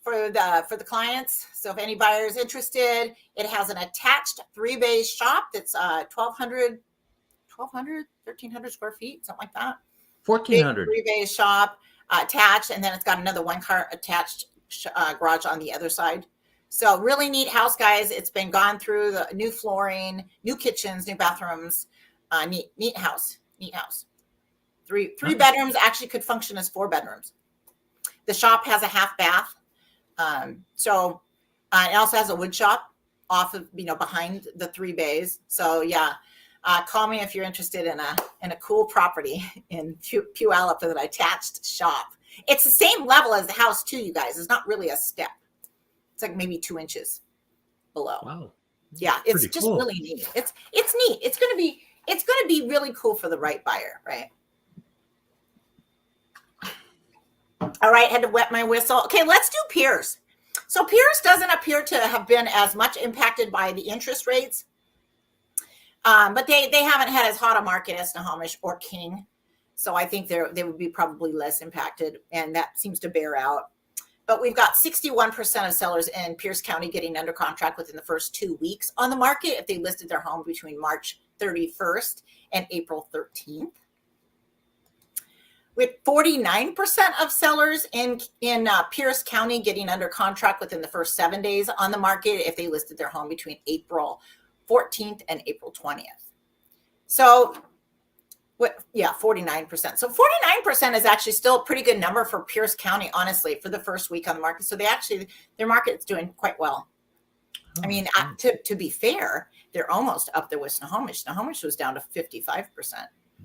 for the clients. So if any buyer is interested, it has an attached 3-bay shop that's 1,200, 1,300 square feet, something like that. 1,400. 3-bay shop attached, and then it's got another 1-car attached garage on the other side. So really neat house, guys. It's been gone through the new flooring, new kitchens, new bathrooms. Neat house. Three bedrooms actually could function as 4 bedrooms. The shop has a half bath. So it also has a wood shop off of, behind the 3 bays. So yeah, call me if you're interested in a cool property in Puyallup with an attached shop. It's the same level as the house too, you guys. It's not really a step. It's like maybe 2 inches below. Wow. Yeah, it's Pretty just cool. really neat. It's neat. It's gonna be really cool for the right buyer, right? All right, had to wet my whistle. Okay, let's do Pierce. So Pierce doesn't appear to have been as much impacted by the interest rates, but they haven't had as hot a market as Snohomish or King. So I think they would be probably less impacted, and that seems to bear out. But we've got 61% of sellers in Pierce County getting under contract within the first 2 weeks on the market if they listed their home between March 31st and April 13th. With 49% of sellers in Pierce County getting under contract within the first 7 days on the market if they listed their home between April 14th and April 20th. So 49%. So 49% is actually still a pretty good number for Pierce County, honestly, for the first week on the market. So their market is doing quite well. I mean, to be fair, they're almost up there with Snohomish. Snohomish was down to 55%.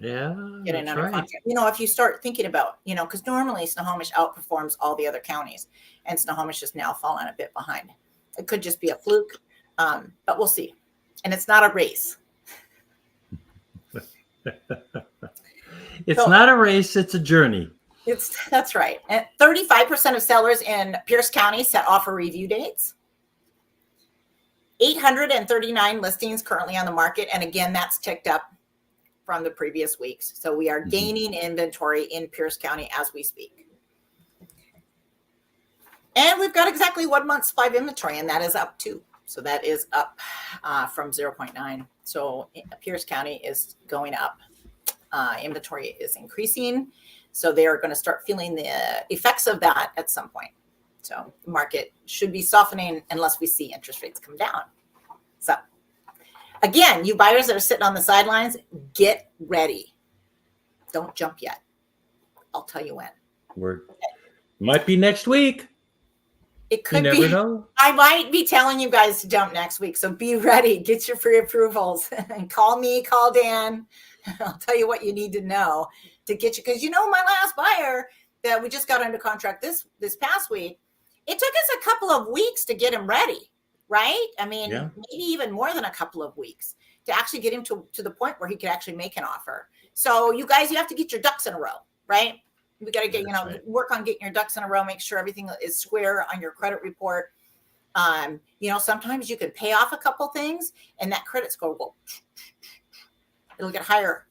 Yeah, Getting that's under right. contract. If you start thinking about, because normally Snohomish outperforms all the other counties, and Snohomish is now falling a bit behind. It could just be a fluke, but we'll see. And it's not a race. It's not a race, it's a journey. That's right. And 35% of sellers in Pierce County set offer review dates. 839 listings currently on the market. And again, that's ticked up from the previous weeks. So we are gaining inventory in Pierce County as we speak. And we've got exactly 1 month's supply of inventory, and that is up too. So that is up from 0.9. So Pierce County is going up. Inventory is increasing. So they are going to start feeling the effects of that at some point. So the market should be softening unless we see interest rates come down. So again, you buyers that are sitting on the sidelines, get ready. Don't jump yet. I'll tell you when. Might be next week. It could be. You never know. I might be telling you guys to jump next week. So be ready. Get your pre-approvals and call me, call Dan. I'll tell you what you need to know to get you. Because my last buyer that we just got under contract this past week, it took us a couple of weeks to get him ready, right? I mean, maybe even more than a couple of weeks to actually get him to the point where he could actually make an offer. So you guys, you have to get your ducks in a row, right? We got to get, work on getting your ducks in a row, make sure everything is square on your credit report. Sometimes you can pay off a couple things and that credit score will, it'll get higher,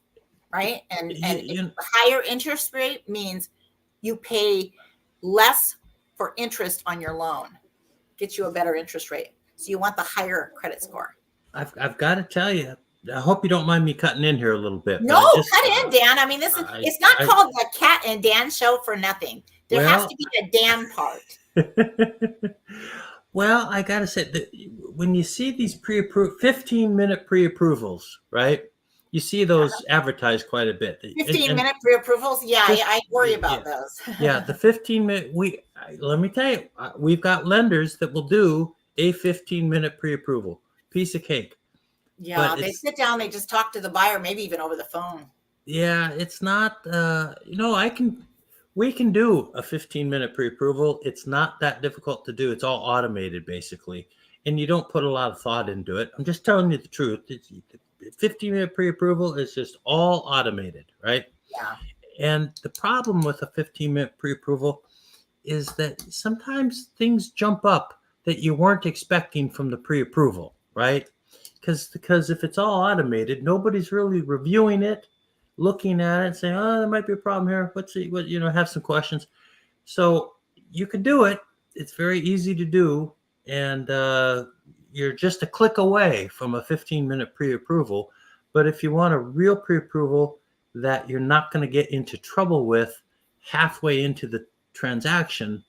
right? And higher interest rate means you pay less for interest on your loan, gets you a better interest rate. So you want the higher credit score. I've got to tell you, I hope you don't mind me cutting in here a little bit. No, cut in, Dan. I mean, it's not called the Cat and Dan show for nothing. There has to be a Dan part. Well, I got to say that when you see these 15-minute pre-approvals, right? You see those advertised quite a bit. 15-minute pre-approvals? Yeah, I worry about those. Yeah, the 15-minute, let me tell you, we've got lenders that will do a 15-minute pre-approval. Piece of cake. Yeah, they sit down, they just talk to the buyer, maybe even over the phone. Yeah, it's not, We can do a 15-minute pre-approval. It's not that difficult to do. It's all automated basically. And you don't put a lot of thought into it. I'm just telling you the truth. 15-minute pre-approval is just all automated, right? Yeah. And the problem with a 15-minute pre-approval is that sometimes things jump up that you weren't expecting from the pre-approval, right? Because if it's all automated, nobody's really reviewing it, looking at it, saying, "Oh, there might be a problem here. What's it? What have some questions." So you can do it. It's very easy to do, and you're just a click away from a 15-minute pre-approval. But if you want a real pre-approval that you're not going to get into trouble with halfway into the transaction,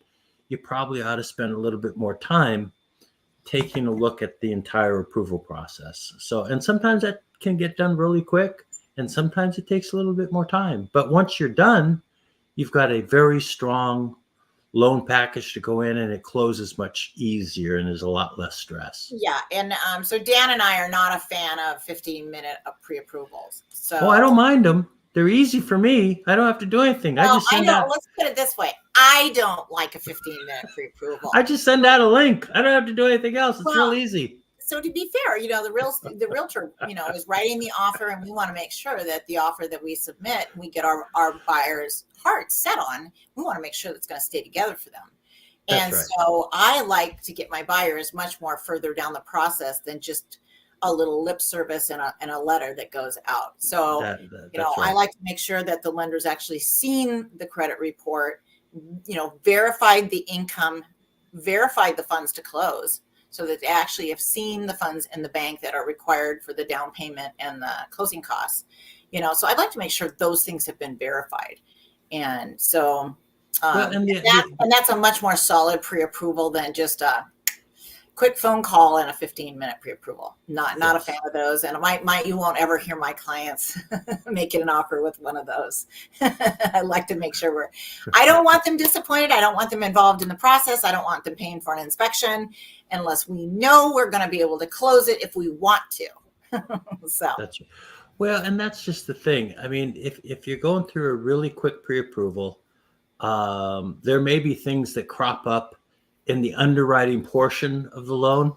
you probably ought to spend a little bit more time taking a look at the entire approval process. So, and sometimes that can get done really quick, and sometimes it takes a little bit more time. But once you're done, you've got a very strong loan package to go in, and it closes much easier, and there's a lot less stress. Yeah. And so Dan and I are not a fan of 15-minute pre-approvals. So Oh, I don't mind them. They're easy for me. I don't have to do anything. Well, I just send know. out. Let's put it this way. I don't like a 15-minute pre-approval. I just send out a link. I don't have to do anything else. It's Well, real easy. So to be fair, the realtor, is writing the offer, and we want to make sure that the offer that we submit, we get our buyers' hearts set on. We want to make sure that's going to stay together for them. That's And right. so I like to get my buyers much more further down the process than just a little lip service and a letter that goes out. So, That's right. I like to make sure that the lender's actually seen the credit report, verified the income, verified the funds to close, so that they actually have seen the funds in the bank that are required for the down payment and the closing costs. So I'd like to make sure those things have been verified. And so and that's a much more solid pre-approval than just a quick phone call and a 15-minute pre-approval. Not a fan of those. And you won't ever hear my clients making an offer with one of those. I like to make sure I don't want them disappointed. I don't want them involved in the process. I don't want them paying for an inspection unless we know we're going to be able to close it if we want to. So that's right. Well, and that's just the thing. I mean, if you're going through a really quick pre-approval, there may be things that crop up in the underwriting portion of the loan,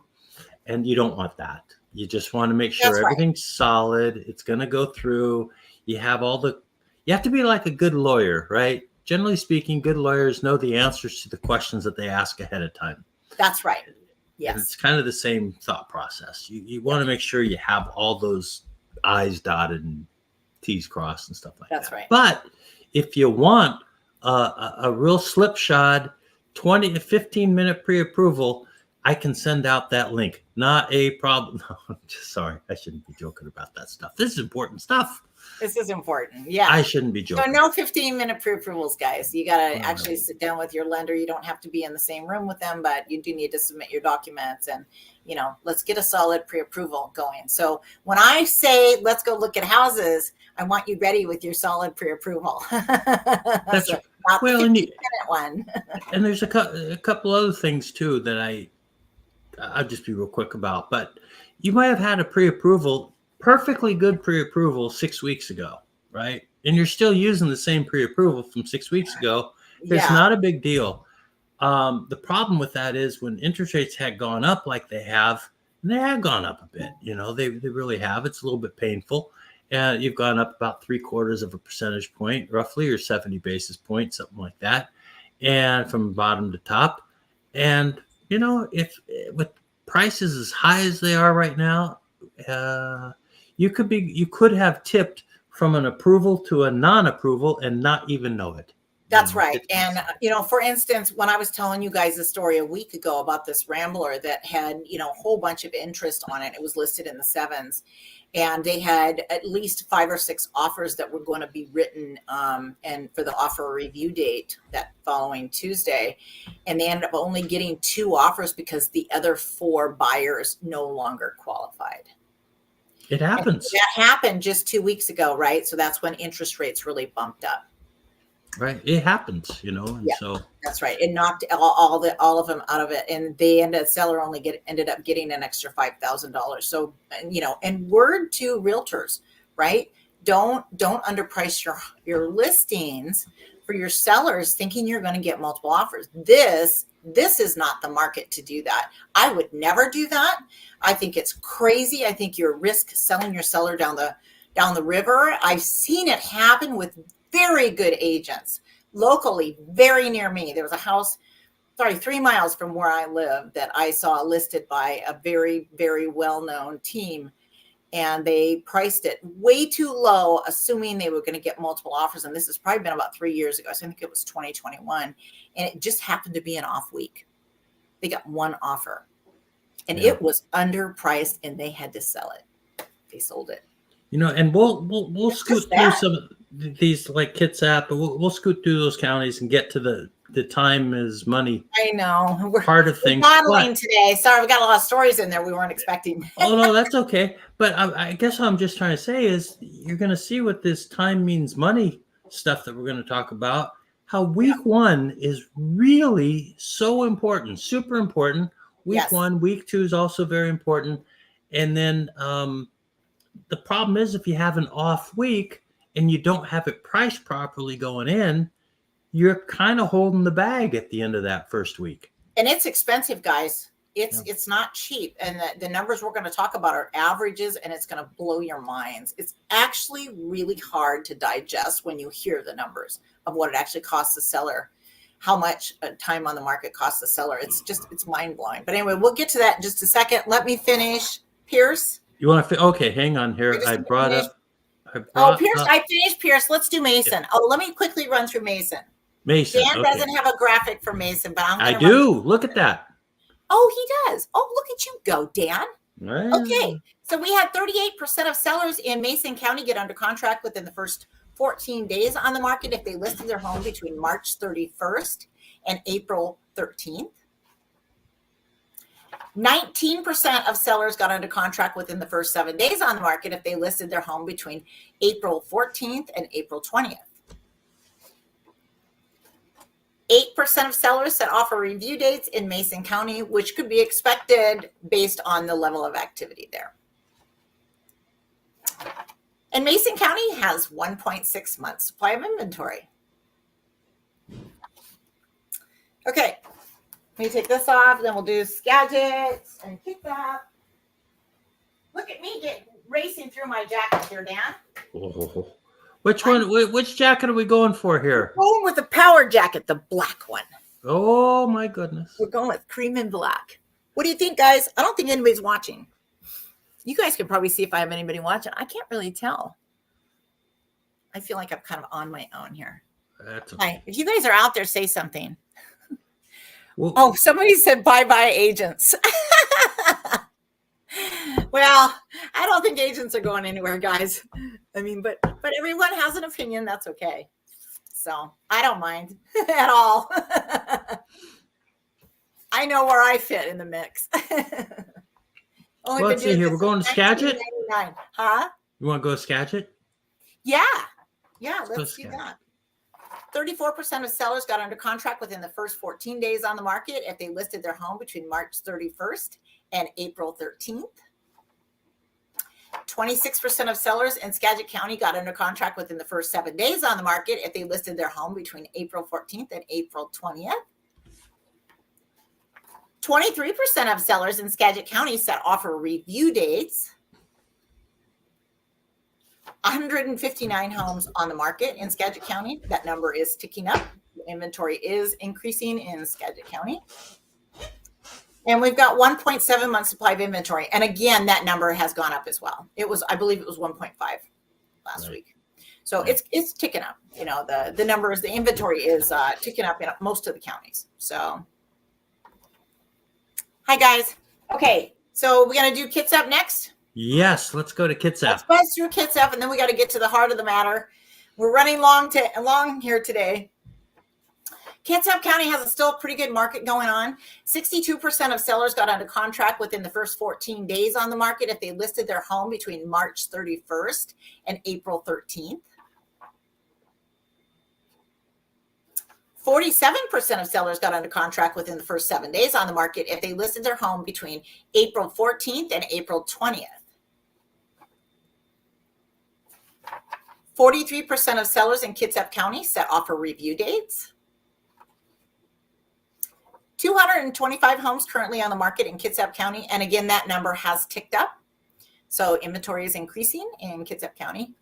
and you don't want that. You just want to make sure everything's solid. It's going to go through. You have to be like a good lawyer, right? Generally speaking, good lawyers know the answers to the questions that they ask ahead of time. That's right. Yes. And it's kind of the same thought process. You want to make sure you have all those I's dotted and T's crossed and stuff like that. That's right. But if you want a real slipshod 20 to 15-minute pre-approval, I can send out that link. Not a problem. No, sorry, I shouldn't be joking about that stuff. This is important stuff. This is important. Yeah. I shouldn't be joking. So no 15-minute pre-approvals, guys. You got to actually sit down with your lender. You don't have to be in the same room with them, but you do need to submit your documents, and, let's get a solid pre-approval going. So when I say, let's go look at houses, I want you ready with your solid pre-approval. That's so not the 15-minute one. And there's a couple other things too that I'll just be real quick about, but you might have had a pre-approval, perfectly good pre-approval 6 weeks ago, right? And you're still using the same pre-approval from 6 weeks ago. It's not a big deal. The problem with that is when interest rates had gone up like they have, and they have gone up a bit, they really have. It's a little bit painful. And you've gone up about 0.75 percentage point, roughly, or 70 basis points, something like that. And from bottom to top. And, if with prices as high as they are right now, you could have tipped from an approval to a non-approval and not even know it. That's right. And, for instance, when I was telling you guys the story a week ago about this Rambler that had, a whole bunch of interest on it, it was listed in the 7s. And they had at least 5 or 6 offers that were going to be written and for the offer review date that following Tuesday. And they ended up only getting 2 offers because the other 4 buyers no longer qualified. It happens. And that happened just 2 weeks ago, right? So that's when interest rates really bumped up. Right. It happens, and so that's right. It knocked all of them out of it. And the seller only ended up getting an extra $5,000. So, and word to realtors, right? Don't underprice your listings for your sellers thinking you're going to get multiple offers. This is not the market to do that. I would never do that. I think it's crazy. I think you're risk selling your seller down the river. I've seen it happen with very good agents locally, very near me. There was a house, 3 miles from where I live, that I saw listed by a very, very well-known team. And they priced it way too low, assuming they were going to get multiple offers. And this has probably been about 3 years ago. So I think it was 2021. And it just happened to be an off week. They got one offer. And it was underpriced, and they had to sell it. They sold it. And we'll scoot through some of these, like Kitsap, but we'll scoot through those counties and get to the time is money. I know. We're part of things. Modeling today. Sorry, we got a lot of stories in there we weren't expecting. Oh no, that's okay. But I guess what I'm just trying to say is you're going to see what this time means money stuff that we're going to talk about. How week one is really so important, super important. Week one, week two is also very important. And then the problem is if you have an off week and you don't have it priced properly going in, you're kind of holding the bag at the end of that first week. And it's expensive, guys. It's not cheap. And the numbers we're going to talk about are averages, and it's going to blow your minds. It's actually really hard to digest when you hear the numbers of what it actually costs the seller, how much time on the market costs the seller. It's mind blowing. But anyway, we'll get to that in just a second. Let me finish. Pierce. You want to? Okay, hang on here. I finished Pierce. Let's do Mason. Yeah. Oh, let me quickly run through Mason. Dan doesn't have a graphic for Mason, but I do. Look at that. Oh, he does. Oh, look at you go, Dan. Okay. So we had 38% of sellers in Mason County get under contract within the first 14 days on the market if they listed their home between March 31st and April 13th. 19% of sellers got under contract within the first 7 days on the market if they listed their home between April 14th and April 20th. 8% of sellers set offer review dates in Mason County, which could be expected based on the level of activity there. And Mason County has 1.6 months supply of inventory. Okay, let me take this off, then we'll do Skagit and Kitsap. Look at me racing through my jacket here, Dan. Oh. Which jacket are we going for here? We're going with the power jacket, the black one. Oh my goodness. We're going with cream and black. What do you think, guys? I don't think anybody's watching. You guys can probably see if I have anybody watching. I can't really tell. I feel like I'm kind of on my own here. Hi. If you guys are out there, say something. Well, somebody said bye-bye agents. Well, I don't think agents are going anywhere, guys. I mean, but everyone has an opinion. That's okay. So I don't mind at all. I know where I fit in the mix. Let's see here. We're going to Skagit? Huh? You want to go to Skagit? Yeah. Let's do that. 34% of sellers got under contract within the first 14 days on the market if they listed their home between March 31st and April 13th. 26% of sellers in Skagit County got under contract within the first 7 days on the market if they listed their home between April 14th and April 20th. 23% of sellers in Skagit County set offer review dates. 159 homes on the market in Skagit County. That number is ticking up. Inventory is increasing in Skagit County. And we've got 1.7 months supply of inventory. And again, that number has gone up as well. I believe it was 1.5 last week. So it's ticking up. You know, the numbers, the inventory is ticking up in most of the counties. So, hi guys. Okay, so we're gonna do Kitsap next. Yes, let's go to Kitsap. Let's buzz through Kitsap, and then we got to get to the heart of the matter. We're running long here today. Kitsap County has still a pretty good market going on. 62% of sellers got under contract within the first 14 days on the market if they listed their home between March 31st and April 13th. 47% of sellers got under contract within the first 7 days on the market if they listed their home between April 14th and April 20th. 43% of sellers in Kitsap County set offer review dates. 225 homes currently on the market in Kitsap County. And again, that number has ticked up. So inventory is increasing in Kitsap County.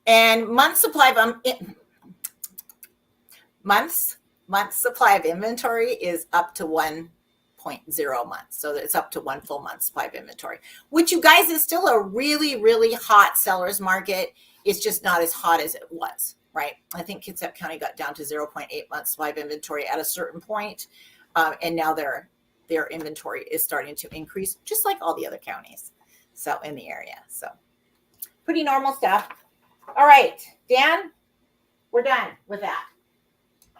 And month supply of inventory is up to 1.0 months. So it's up to 1 full month supply of inventory, which, you guys, is still a really, really hot seller's market. It's just not as hot as it was, right? I think Kitsap County got down to 0.8 months supply of inventory at a certain point. And now their inventory is starting to increase, just like all the other counties. So in the area. So pretty normal stuff. All right, Dan, we're done with that.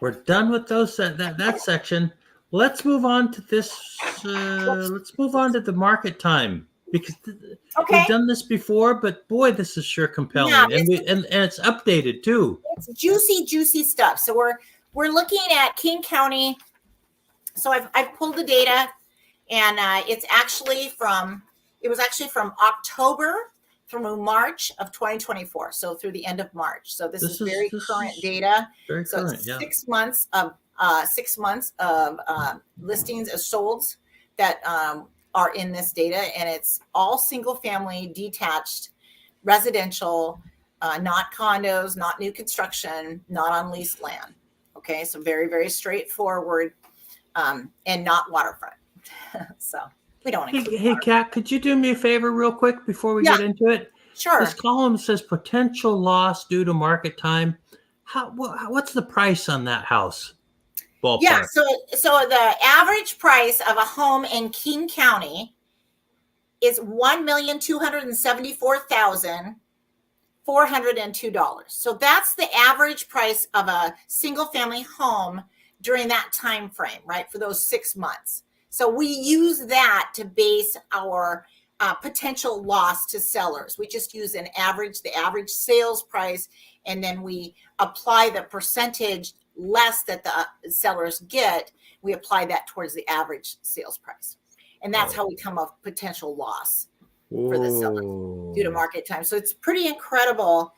We're done with those that section. Let's move on to this. Let's move on to the market time, because we've done this before, but boy, this is sure compelling, Yeah, and it's updated too. It's juicy stuff. So we're looking at King County. So I've pulled the data, and it was actually from October through March of 2024. So through the end of March. So this is very current data. Very so current, it's yeah. 6 months of listings as solds that are in this data, and it's all single family, detached, residential, not condos, not new construction, not on leased land. Okay, so very, very straightforward, and not waterfront. So we don't. Hey, Kat, could you do me a favor real quick before we get into it? Sure. This column says potential loss due to market time. What's the price on that house? Ballpark. Yeah, so the average price of a home in King County is $1,274,402. So that's the average price of a single family home during that time frame, right? For those 6 months. So we use that to base our potential loss to sellers. We just use the average sales price, and then we apply the percentage less that the sellers get. We apply that towards the average sales price. And that's how we come up with potential loss for the seller due to market time. So it's pretty incredible.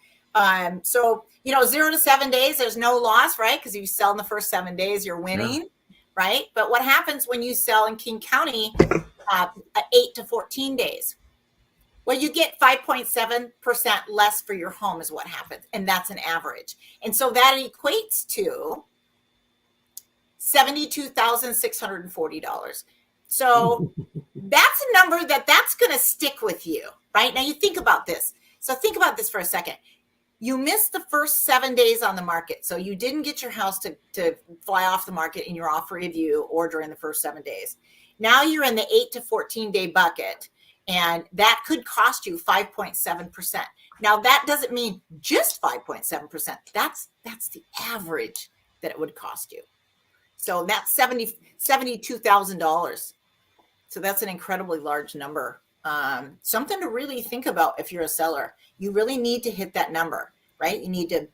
So, 0 to 7 days, there's no loss, right? Because if you sell in the first 7 days, you're winning, right? But what happens when you sell in King County 8 to 14 days? Well, you get 5.7% less for your home is what happens. And that's an average. And so that equates to $72,640. So that's a number that's going to stick with you, right? Now you think about this. So think about this for a second. You missed the first 7 days on the market. So you didn't get your house to fly off the market in your offer review or during the first 7 days. Now you're in the 8 to 14 day bucket. And that could cost you 5.7%. Now, that doesn't mean just 5.7%. That's the average that it would cost you. So that's $72,000. So that's an incredibly large number. Something to really think about if you're a seller. You really need to hit that number, right? You need to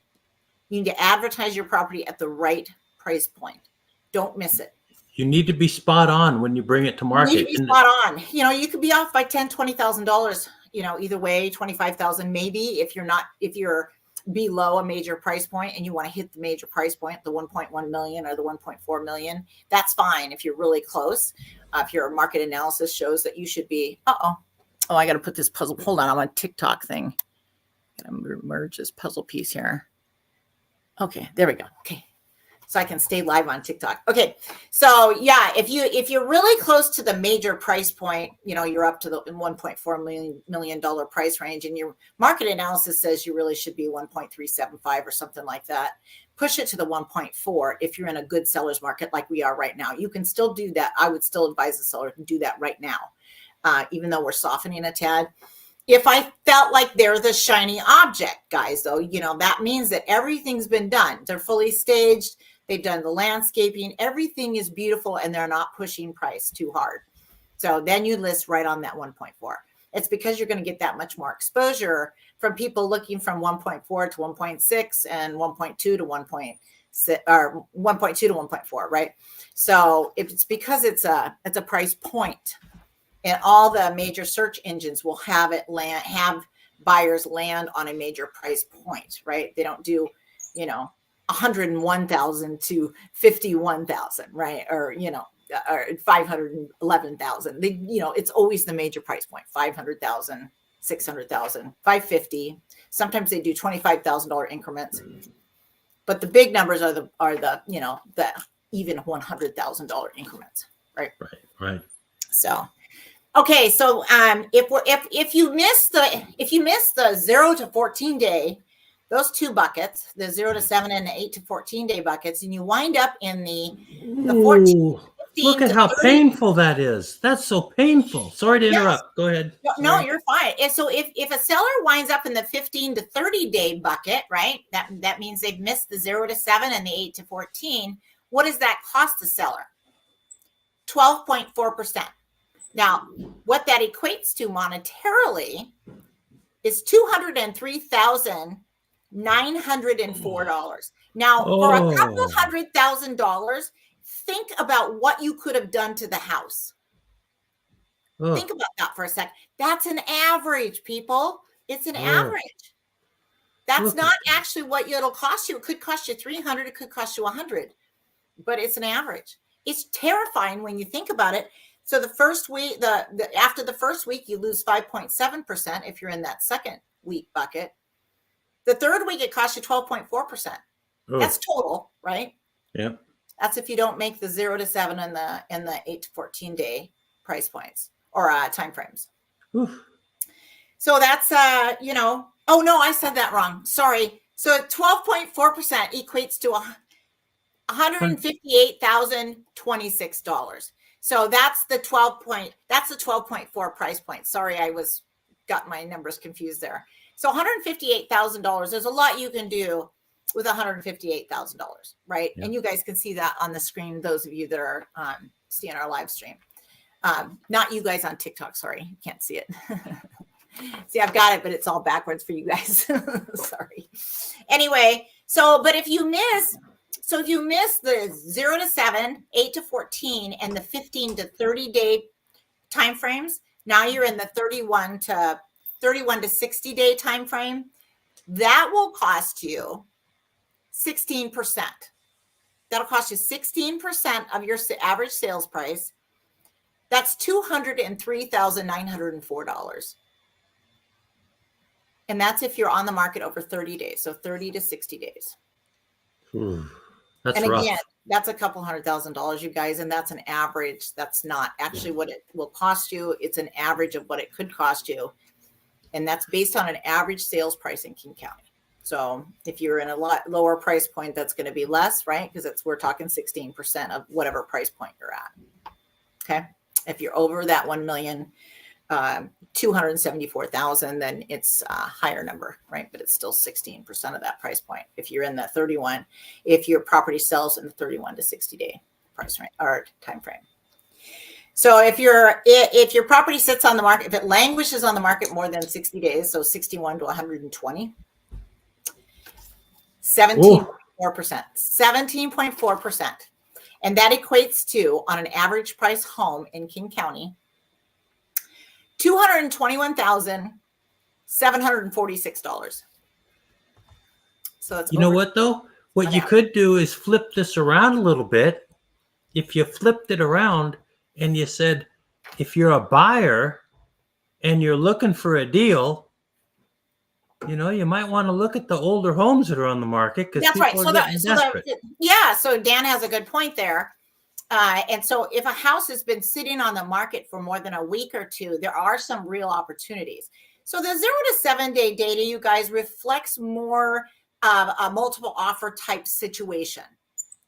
advertise your property at the right price point. Don't miss it. You need to be spot on when you bring it to market. You need to be spot on. You could be off by $10,000, $20,000, either way, $25,000 maybe if you're below a major price point and you want to hit the major price point, the 1.1 million or the 1.4 million. That's fine if you're really close. If your market analysis shows that you should be, I got to put this puzzle. Hold on, I'm on TikTok thing. I'm going to merge this puzzle piece here. Okay, there we go. Okay. So I can stay live on TikTok. Okay. So yeah, if you're really close to the major price point, you're up to the $1.4 million price range, and your market analysis says you really should be 1.375 or something like that. Push it to the 1.4 if you're in a good seller's market like we are right now. You can still do that. I would still advise the seller to do that right now, even though we're softening a tad. If I felt like they're the shiny object, guys, though, that means that everything's been done. They're fully staged. They've done the landscaping. Everything is beautiful, and they're not pushing price too hard. So then you list right on that 1.4. It's because you're going to get that much more exposure from people looking from 1.4 to 1.6 and 1.2 to 1.6 or 1.2 to 1.4, right? So if it's because it's a price point, and all the major search engines will have buyers land on a major price point, right? They don't do, 101,000 to 51,000, right? Or, or 511,000. It's always the major price point, 500,000, 600,000, 550. Sometimes they do $25,000 increments, but the big numbers are the the even $100,000 increments, right? Right. So, okay, so if you miss the 0 to 14 day, those two buckets, the 0 to 7 and the 8 to 14 day buckets, and you wind up in the 14. Look at how 30. painful that is. That's so painful. Sorry to interrupt. Yes. Go ahead. No, you're fine. And so if a seller winds up in the 15 to 30 day bucket, right? That means they've missed the 0 to 7 and the 8 to 14. What does that cost the seller? 12.4%. Now, what that equates to monetarily is $203,904. Now, for a couple $100,000, think about what you could have done to the house. Think about that for a sec. That's an average, people. It's an average. That's not actually what it'll cost you. It could cost you $300. It could cost you $100, but it's an average. It's terrifying when you think about it. So the first week, after the first week, you lose 5.7% if you're in that second week bucket. The third week, it costs you 12.4%. That's total, right? Yeah. That's if you don't make the 0 to 7 and the 8 to 14 day price points or time frames. Oof. So that's oh no, I said that wrong. Sorry. So 12.4% equates to $158,026. So that's the 12.4 price point. Sorry, I got my numbers confused there. So $158,000. There's a lot you can do with $158,000, right? Yeah. And you guys can see that on the screen. Those of you that are seeing our live stream, not you guys on TikTok. Sorry, you can't see it. See, I've got it, but it's all backwards for you guys. Sorry. Anyway, but if you miss the 0 to 7, 8 to 14, and the 15 to 30 day time frames, now you're in the 31 to 60 day time frame. That will cost you 16%. That'll cost you 16% of your average sales price. That's $203,904. And that's if you're on the market over 30 days. So 30 to 60 days. That's and rough. Again, that's a couple $100,000, you guys. And that's an average. That's not actually what it will cost you. It's an average of what it could cost you. And that's based on an average sales price in King County. So if you're in a lot lower price point, that's going to be less, right? Because we're talking 16% of whatever price point you're at. Okay. If you're over that 1,274,000, then it's a higher number, right? But it's still 16% of that price point. If you're in the 31, if your property sells in the 31 to 60 day price range or time frame. So if your property sits on the market, if it languishes on the market more than 60 days, so 61 to 120, 17.4%. And that equates to, on an average price home in King County, $221,746. So that's what though? What you could do is flip this around a little bit. If you flipped it around and you said, if you're a buyer and you're looking for a deal, you might want to look at the older homes that are on the market because people are getting desperate. So Dan has a good point there. And so if a house has been sitting on the market for more than a week or two, there are some real opportunities. So the 0 to 7 day data, you guys, reflects more of a multiple offer type situation,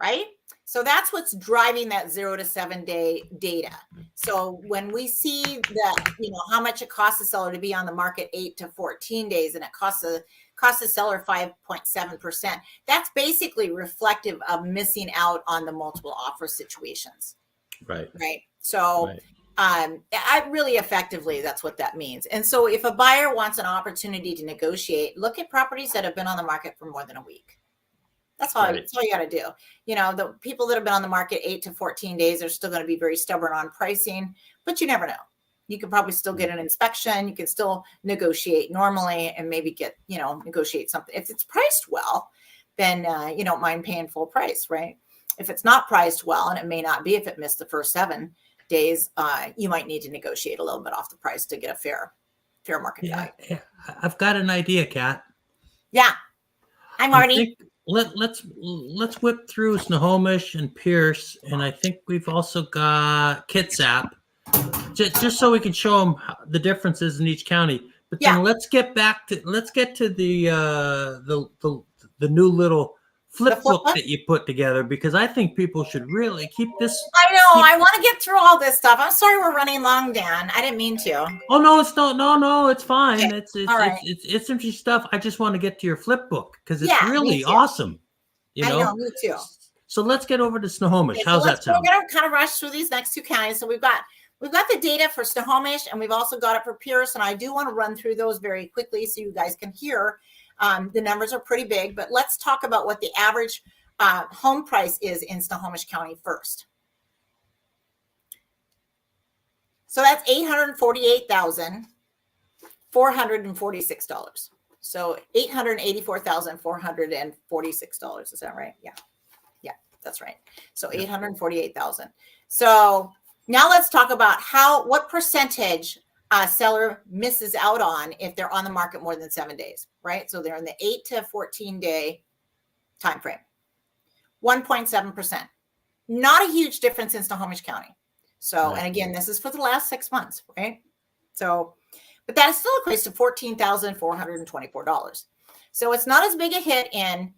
right? So that's what's driving that 0 to 7 day data. So when we see that, how much it costs a seller to be on the market 8 to 14 days, and it costs the seller 5.7%, that's basically reflective of missing out on the multiple offer situations. Right. So really effectively, that's what that means. And so if a buyer wants an opportunity to negotiate, look at properties that have been on the market for more than a week. That's all you got to do. The people that have been on the market 8 to 14 days are still going to be very stubborn on pricing, but you never know. You could probably still get an inspection. You can still negotiate normally and maybe get, negotiate something. If it's priced well, then you don't mind paying full price, right? If it's not priced well, and it may not be if it missed the first 7 days, you might need to negotiate a little bit off the price to get a fair market value. Yeah, I've got an idea, Kat. Yeah. Hi, Marty. Let's whip through Snohomish and Pierce, and I think we've also got Kitsap, just so we can show them the differences in each county. But then let's get to the new little flip book that you put together, because I think people should really keep this. I know. I want to get through all this stuff. I'm sorry we're running long, Dan. I didn't mean to. Oh no, it's no, it's fine. Okay. It's interesting stuff. I just want to get to your flip book because it's really awesome. I know, me too. So let's get over to Snohomish. Okay, How's that sound? We're gonna kind of rush through these next 2 counties. So we've got the data for Snohomish, and we've also got it for Pierce. And I do want to run through those very quickly so you guys can hear. The numbers are pretty big, but let's talk about what the average home price is in Snohomish County first. So that's $848,446. So $884,446. Is that right? Yeah, that's right. So 848,000. So now let's talk about what percentage a seller misses out on if they're on the market more than 7 days, right? So they're in the 8 to 14 day time frame. 1.7%. Not a huge difference in Snohomish County. So, and again, this is for the last 6 months, right? So, but that still equates to $14,424. So it's not as big a hit in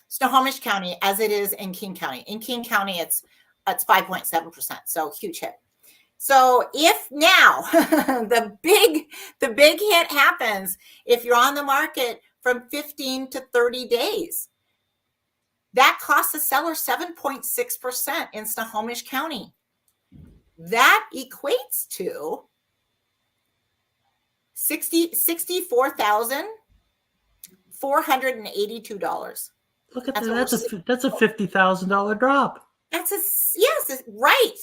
Snohomish County as it is in King County. In King County, it's 5.7%. So huge hit. So if now the big hit happens, if you're on the market from 15 to 30 days, that costs the seller 7.6% in Snohomish County. That equates to $64,482. Look at that. That's a $50,000 drop. Yes, right.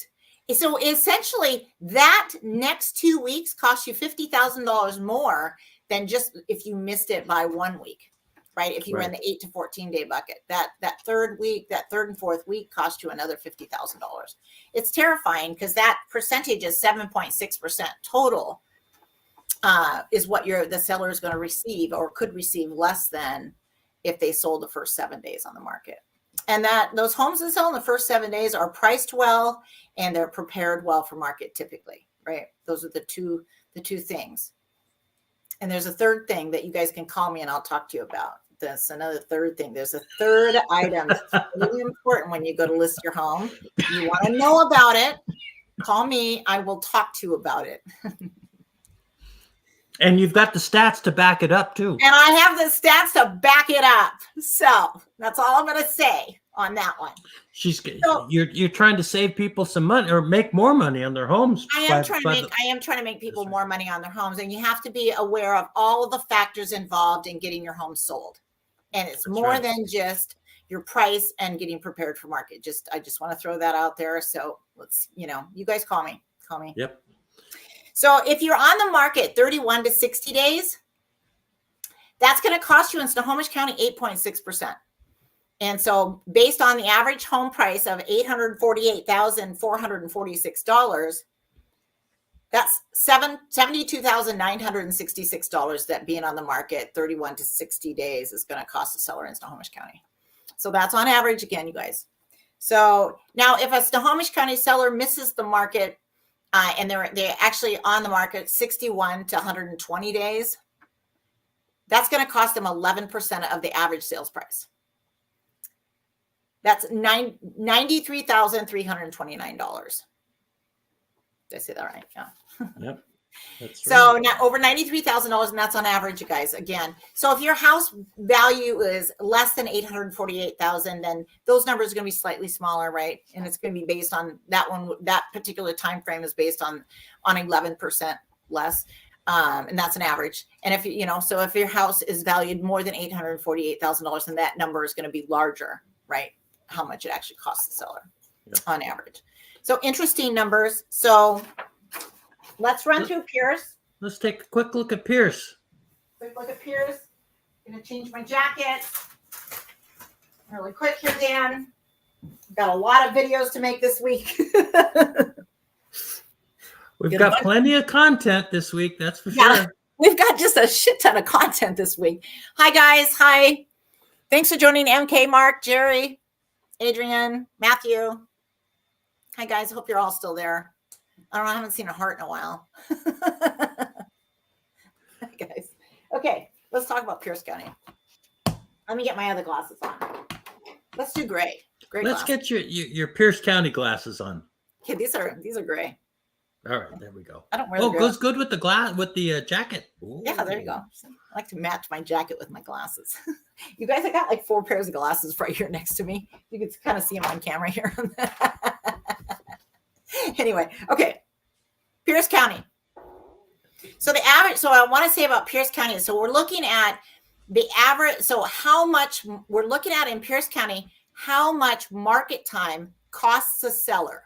So essentially, that next 2 weeks costs you $50,000 more than just if you missed it by 1 week, right? If you were in the 8 to 14 day bucket, that third and fourth week cost you another $50,000. It's terrifying because that percentage is 7.6% total is what the seller is going to receive or could receive less than if they sold the first 7 days on the market. And that those homes that sell in the first 7 days are priced well and they're prepared well for market typically, right? Those are the two things. And there's a third thing that you guys can call me and I'll talk to you about. That's another third thing. There's a third item that's really important when you go to list your home. You want to know about it, call me. I will talk to you about it. And you've got the stats to back it up too. And I have the stats to back it up. So that's all I'm going to say on that one. You're trying to save people some money or make more money on their homes. I am trying to make people more money on their homes, and you have to be aware of all of the factors involved in getting your home sold. And it's more than just your price and getting prepared for market. I just want to throw that out there. So let's, you guys call me. Yep. So if you're on the market 31 to 60 days, that's going to cost you in Snohomish County 8.6%. And so based on the average home price of $848,446, that's $72,966 that being on the market 31 to 60 days is going to cost a seller in Snohomish County. So that's on average again, you guys. So now if a Snohomish County seller misses the market, and they're actually on the market 61 to 120 days, that's going to cost them 11% of the average sales price. That's $93,329. Did I say that right? Yeah. Yep. That's So right. now over $93,000, and that's on average, you guys. Again, so if your house value is less than $848,000, then those numbers are going to be slightly smaller, right? And it's going to be based on that one. That particular time frame is based on 11% less, and that's an average. And if so if your house is valued more than $848,000, then that number is going to be larger, right? How much it actually costs the seller on average. So interesting numbers. So let's run through Pierce. Let's take a quick look at Pierce. Quick look at Pierce. I'm going to change my jacket really quick here, Dan. Got a lot of videos to make this week. We've got plenty of content this week, that's for sure. We've got just a shit ton of content this week. Hi, guys. Hi. Thanks for joining MK, Mark, Jerry, Adrian, Matthew. Hi, guys. Hope you're all still there. I don't know. I haven't seen a heart in a while. Hi, guys. Okay. Let's talk about Pierce County. Let me get my other glasses on. Let's do gray. Let's get your Pierce County glasses on. Okay, these are gray. All right, there we go. I don't wear. Oh, goes good with the jacket. Ooh. Yeah, there you go. I like to match my jacket with my glasses. You guys, I got like 4 pairs of glasses right here next to me. You can kind of see them on camera here. Anyway, okay. Pierce County. So the average. So I want to say about Pierce County. So we're looking at the average. So how much we're looking at in Pierce County? How much market time costs a seller?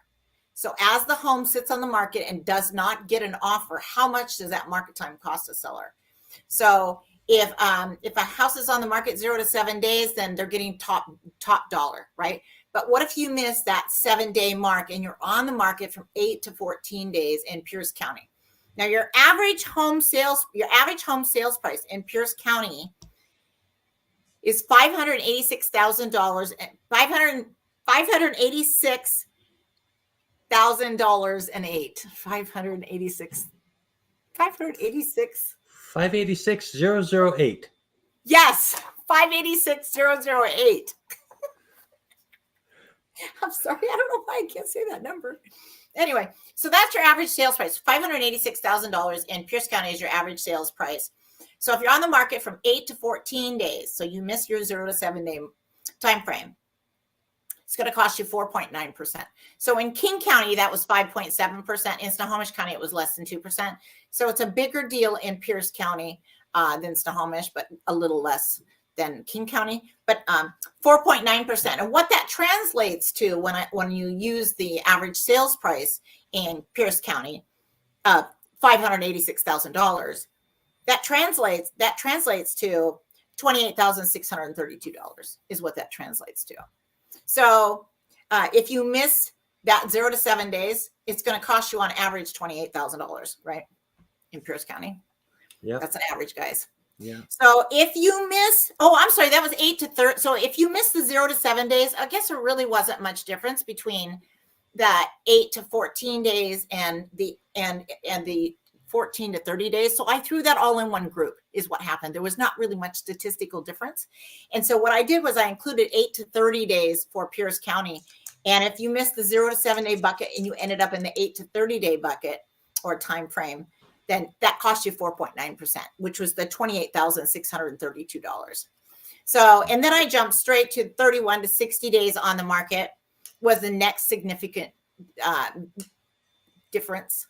So as the home sits on the market and does not get an offer, how much does that market time cost a seller? So if a house is on the market 0 to 7 days, then they're getting top dollar, right? But what if you miss that 7-day mark and you're on the market from 8 to 14 days in Pierce County? Now your average home sales price in Pierce County is $586,000 and $586,000 and eight. 586,008. Yes, 586,008. I'm sorry, I don't know why I can't say that number. Anyway, so that's your average sales price. $586,000 in Pierce County is your average sales price. So if you're on the market from 8 to 14 days, so you miss your 0 to 7 day time frame, it's going to cost you 4.9%. So in King County, that was 5.7%. In Snohomish County, it was less than 2%. So it's a bigger deal in Pierce County than Snohomish, but a little less than King County. But 4.9%. And what that translates to when you use the average sales price in Pierce County, $586,000, that translates to $28,632 is what that translates to. So if you miss that 0 to 7 days, it's going to cost you on average $28,000, right? In Pierce County. Yeah. That's an average, guys. Yeah. So if you miss, I'm sorry, that was 8 to 30. So if you miss the 0 to 7 days, I guess there really wasn't much difference between that 8 to 14 days and the 14 to 30 days. So I threw that all in one group is what happened. There was not really much statistical difference. And so what I did was I included 8 to 30 days for Pierce County. And if you missed the 0 to 7 day bucket and you ended up in the 8 to 30 day bucket or time frame, then that cost you 4.9%, which was the $28,632. So, and then I jumped straight to 31 to 60 days on the market was the next significant difference.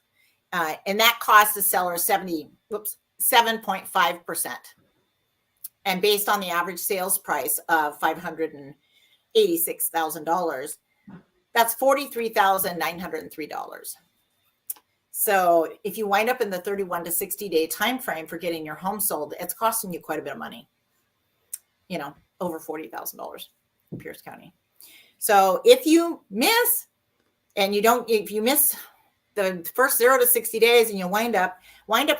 And that cost the seller 7.5%. And based on the average sales price of $586,000, that's $43,903. So if you wind up in the 31 to 60 day time frame for getting your home sold, it's costing you quite a bit of money. Over $40,000 in Pierce County. So if you miss if you miss the first 0 to 60 days and you wind up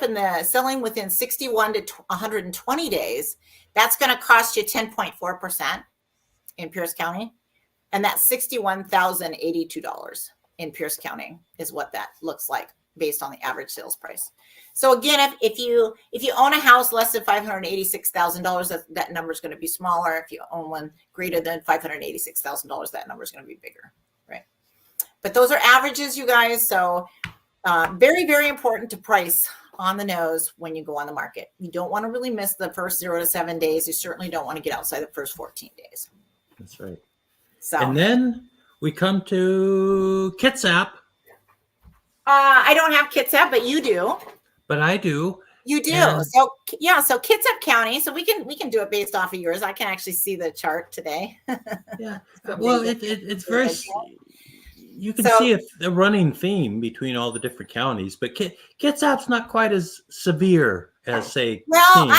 in the selling within 61 to 120 days, that's going to cost you 10.4% in Pierce County. And that's $61,082 in Pierce County is what that looks like based on the average sales price. So again, if you own a house less than $586,000, that number is going to be smaller. If you own one greater than $586,000, that number is going to be bigger, right? But those are averages, you guys. So very, very important to price on the nose when you go on the market. You don't want to really miss the first 0 to 7 days. You certainly don't want to get outside the first 14 days. That's right. So, and then we come to Kitsap. I don't have Kitsap, but you do. But I do. You do. And so Kitsap County. So we can do it based off of yours. I can actually see the chart today. Yeah. Well, it's very. You can So, see a running theme between all the different counties, but Kitsap's not quite as severe as, say, well, King.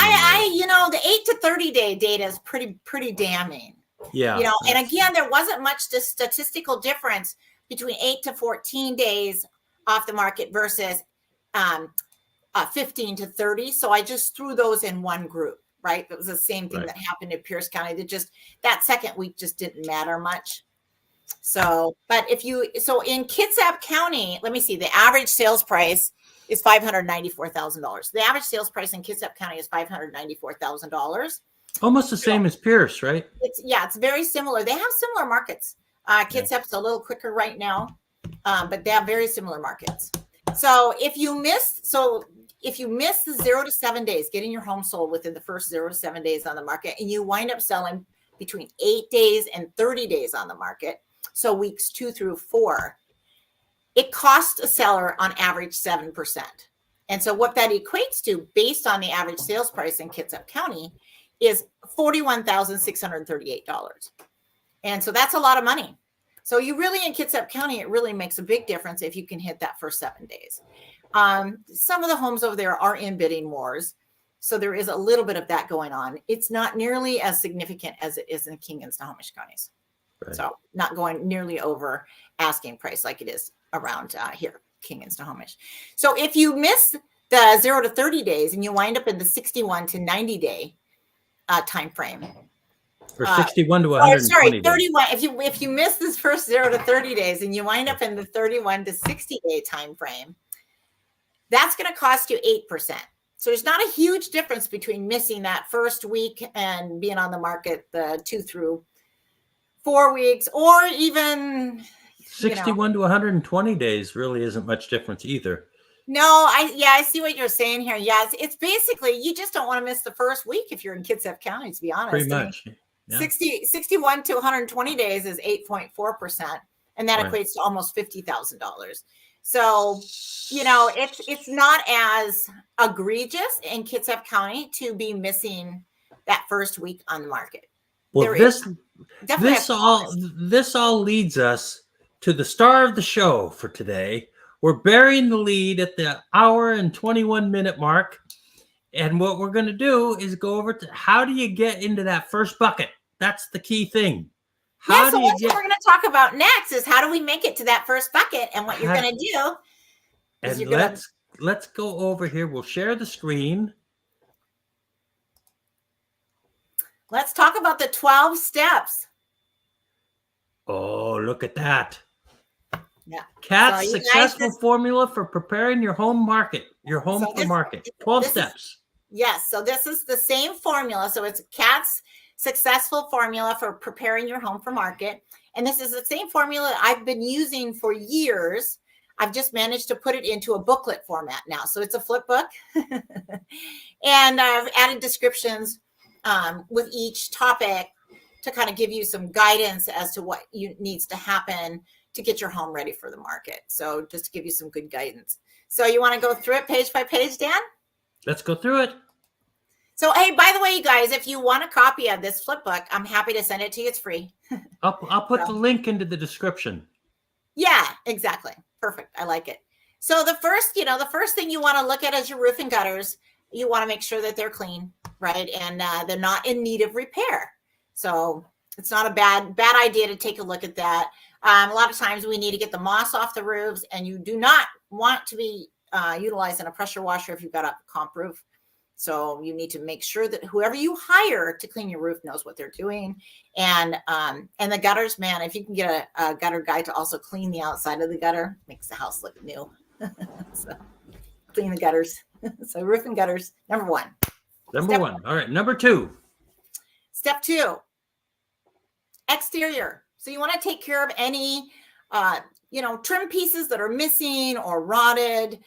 the 8 to 30 day data is pretty damning. Yeah. And again, there wasn't much statistical difference between 8 to 14 days off the market versus 15 to 30. So I just threw those in one group, right? It was the same thing that happened in Pierce County. That second week just didn't matter much. So, but in Kitsap County, let me see, the average sales price is $594,000. The average sales price in Kitsap County is $594,000. Almost the same as Pierce, right? It's very similar. They have similar markets. Kitsap's a little quicker right now, but they have very similar markets. So if you miss the 0 to 7 days, getting your home sold within the first 0 to 7 days on the market, and you wind up selling between 8 days and 30 days on the market, so weeks 2 through 4, it costs a seller on average 7%. And so what that equates to, based on the average sales price in Kitsap County, is $41,638. And so that's a lot of money. So you really, in Kitsap County, it really makes a big difference if you can hit that first 7 days. Some of the homes over there are in bidding wars. So there is a little bit of that going on. It's not nearly as significant as it is in King and Snohomish counties. Right. So not going nearly over asking price like it is around here, King and Snohomish. So if you miss the 0 to 30 days and you wind up in the 61 to 90 day time frame, or 61 to 120 31. If you miss this first 0 to 30 days and you wind up in the 31 to 60 day time frame, that's going to cost you 8%. So there's not a huge difference between missing that first week and being on the market the 2 through 4 weeks, or even 61 to 120 days really isn't much difference either. No, I see what you're saying here. Yeah, it's basically, you just don't want to miss the first week if you're in Kitsap County, to be honest. Pretty much. Yeah. 61 to 120 days is 8.4%, and that equates to almost $50,000. So, it's not as egregious in Kitsap County to be missing that first week on the market. Well, this all leads us to the star of the show for today. We're burying the lead at the hour and 21 minute mark. And what we're going to do is go over to how do you get into that first bucket? That's the key thing. So what we're going to talk about next is how do we make it to that first bucket, and what you're going to do. And let's go over here. We'll share the screen. Let's talk about the 12 steps. Oh, look at that. Yeah. Kat's successful formula for preparing your home market, for market. 12 steps. Yes. So this is the same formula. So it's Kat's successful formula for preparing your home for market. And this is the same formula I've been using for years. I've just managed to put it into a booklet format now. So it's a flip book. And I've added descriptions with each topic to kind of give you some guidance as to what needs to happen to get your home ready for the market. So just to give you some good guidance. So you want to go through it page by page, Dan? Let's go through it. So, hey, by the way, you guys, if you want a copy of this flip book, I'm happy to send it to you. It's free. I'll put the link into the description. Yeah, exactly. Perfect. I like it. So the first thing you want to look at is your roof and gutters. You want to make sure that they're clean, right? And they're not in need of repair. So it's not a bad idea to take a look at that. A lot of times we need to get the moss off the roofs, and you do not want to be utilizing a pressure washer if you've got a comp roof. So you need to make sure that whoever you hire to clean your roof knows what they're doing. And the gutters, man, if you can get a gutter guy to also clean the outside of the gutter, makes the house look new. So clean the gutters. So roof and gutters, number one. Number one. All right. Number two. Step 2, exterior. So you want to take care of any, trim pieces that are missing or rotted,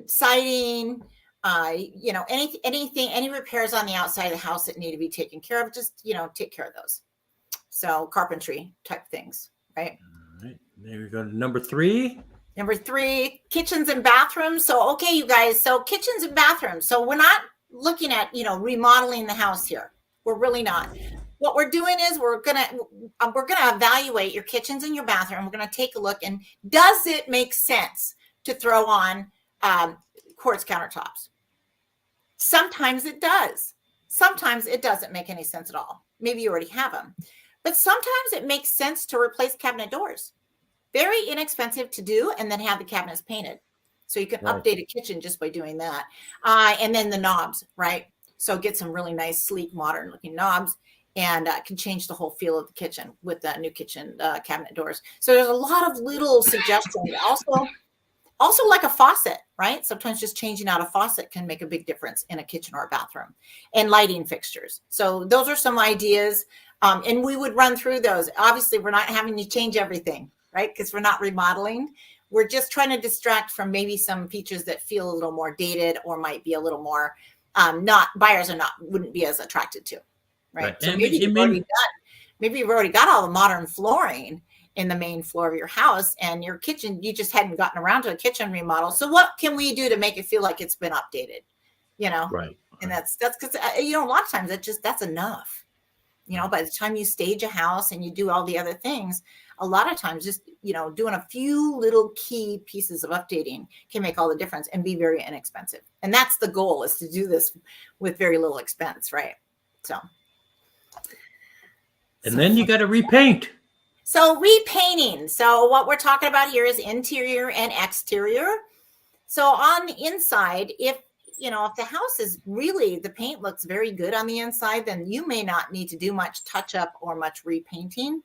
siding, anything, any repairs on the outside of the house that need to be taken care of, just, take care of those. So carpentry type things, right? All right. There we go to number 3. Number 3, kitchens and bathrooms. So, okay, you guys, so kitchens and bathrooms. So we're not looking at, remodeling the house here. We're really not. what we're doing is we're gonna evaluate your kitchens and your bathroom. We're gonna take a look, and does it make sense to throw on quartz countertops? Sometimes it does. Sometimes it doesn't make any sense at all. Maybe you already have them, but sometimes it makes sense to replace cabinet doors. Very inexpensive to do, and then have the cabinets painted. So you can update a kitchen just by doing that. And then the knobs, right? So get some really nice, sleek, modern looking knobs, and can change the whole feel of the kitchen with the new kitchen cabinet doors. So there's a lot of little suggestions. Also like a faucet, right? Sometimes just changing out a faucet can make a big difference in a kitchen or a bathroom, and lighting fixtures. So those are some ideas. And we would run through those. Obviously, we're not having to change everything, right? Because we're not remodeling. We're just trying to distract from maybe some features that feel a little more dated or might be a little more buyers wouldn't be as attracted to, right? So maybe you've already got all the modern flooring in the main floor of your house, and your kitchen, you just hadn't gotten around to a kitchen remodel. So what can we do to make it feel like it's been updated? Right. And that's because a lot of times that's enough. By the time you stage a house and you do all the other things, a lot of times just doing a few little key pieces of updating can make all the difference and be very inexpensive. And that's the goal, is to do this with very little expense, right? And then you got to repaint. So repainting. So what we're talking about here is interior and exterior. So on the inside, if the house is really, the paint looks very good on the inside, then you may not need to do much touch up or much repainting.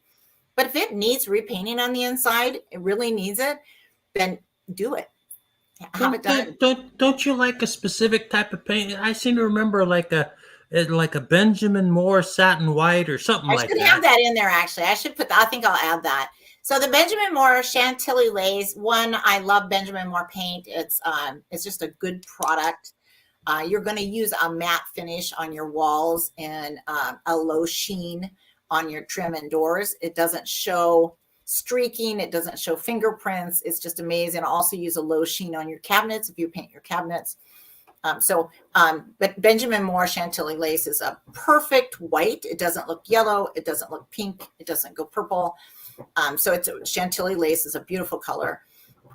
But if it needs repainting on the inside, it really needs it, then do it. Have it done. Don't you like a specific type of paint? I seem to remember like a Benjamin Moore satin white or something like that. I should have that in there, actually. I think I'll add that. So the Benjamin Moore Chantilly Lace one, I love Benjamin Moore paint. It's just a good product. You're going to use a matte finish on your walls and a low sheen on your trim and doors. It doesn't show streaking. It doesn't show fingerprints. It's just amazing. Also use a low sheen on your cabinets if you paint your cabinets. But Benjamin Moore Chantilly Lace is a perfect white. It doesn't look yellow. It doesn't look pink. It doesn't go purple. Chantilly Lace is a beautiful color.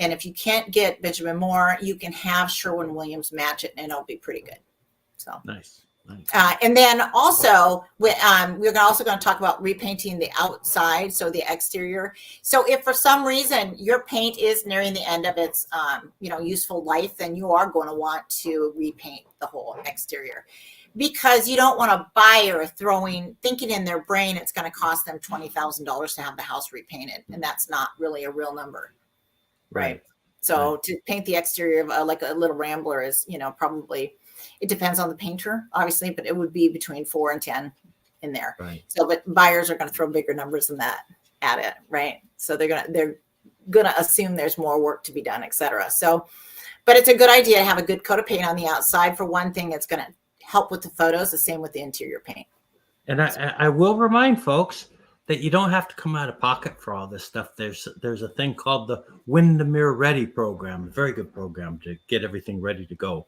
And if you can't get Benjamin Moore, you can have Sherwin-Williams match it, and it'll be pretty good. So nice. And then also, we're also going to talk about repainting the outside, so the exterior. So if for some reason your paint is nearing the end of its useful life, then you are going to want to repaint the whole exterior, because you don't want a buyer thinking in their brain it's going to cost them $20,000 to have the house repainted, and that's not really a real number. Right. So to paint the exterior of like a little Rambler is, probably, it depends on the painter, obviously, but it would be between 4 and 10 in there. Right. So, but buyers are going to throw bigger numbers than that at it. Right. So they're going to assume there's more work to be done, et cetera. So, but it's a good idea to have a good coat of paint on the outside. For one thing, it's going to help with the photos, the same with the interior paint. And I will remind folks that you don't have to come out of pocket for all this stuff. There's a thing called the Windermere Ready program, a very good program to get everything ready to go.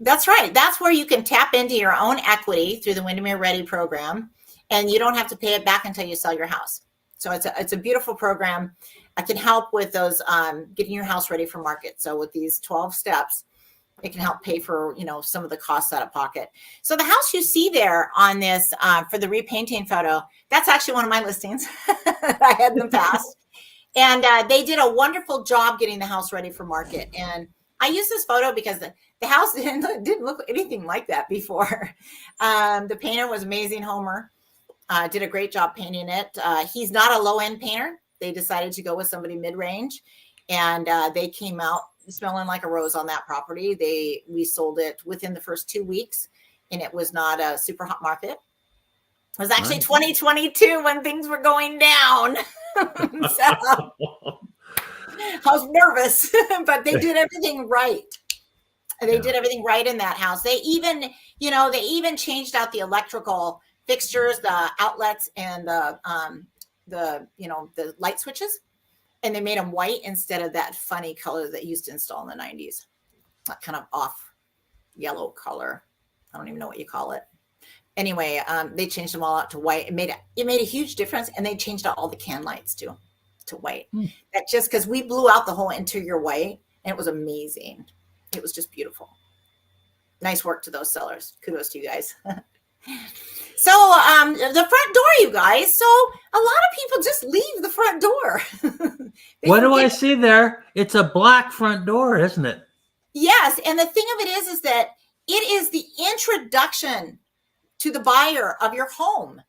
That's right. That's where you can tap into your own equity through the Windermere Ready program, and you don't have to pay it back until you sell your house. So it's a beautiful program. I can help with those, getting your house ready for market. So with these 12 steps, it can help pay for, some of the costs out of pocket. So the house you see there on this, for the repainting photo, that's actually one of my listings I had in the past. And they did a wonderful job getting the house ready for market. And I use this photo because the house didn't look anything like that before. The painter was amazing, Homer. Did a great job painting it. He's not a low-end painter. They decided to go with somebody mid-range, and they came out smelling like a rose on that property. We sold it within the first 2 weeks, and it was not a super hot market. It was actually 2022 when things were going down. So I was nervous, but they did everything right. They did everything right in that house. They even changed out the electrical fixtures, the outlets, and the light switches, and they made them white instead of that funny color that used to install in the 90s. That kind of off yellow color. I don't even know what you call it. Anyway, they changed them all out to white. It made a huge difference, and they changed out all the can lights too to white. That just because we blew out the whole interior white, and it was amazing. It was just beautiful. Nice work to those sellers. Kudos to you guys. So the front door, you guys. So a lot of people just leave the front door. What do I see there? It's a black front door, isn't it? Yes, and the thing of it is that it is the introduction to the buyer of your home.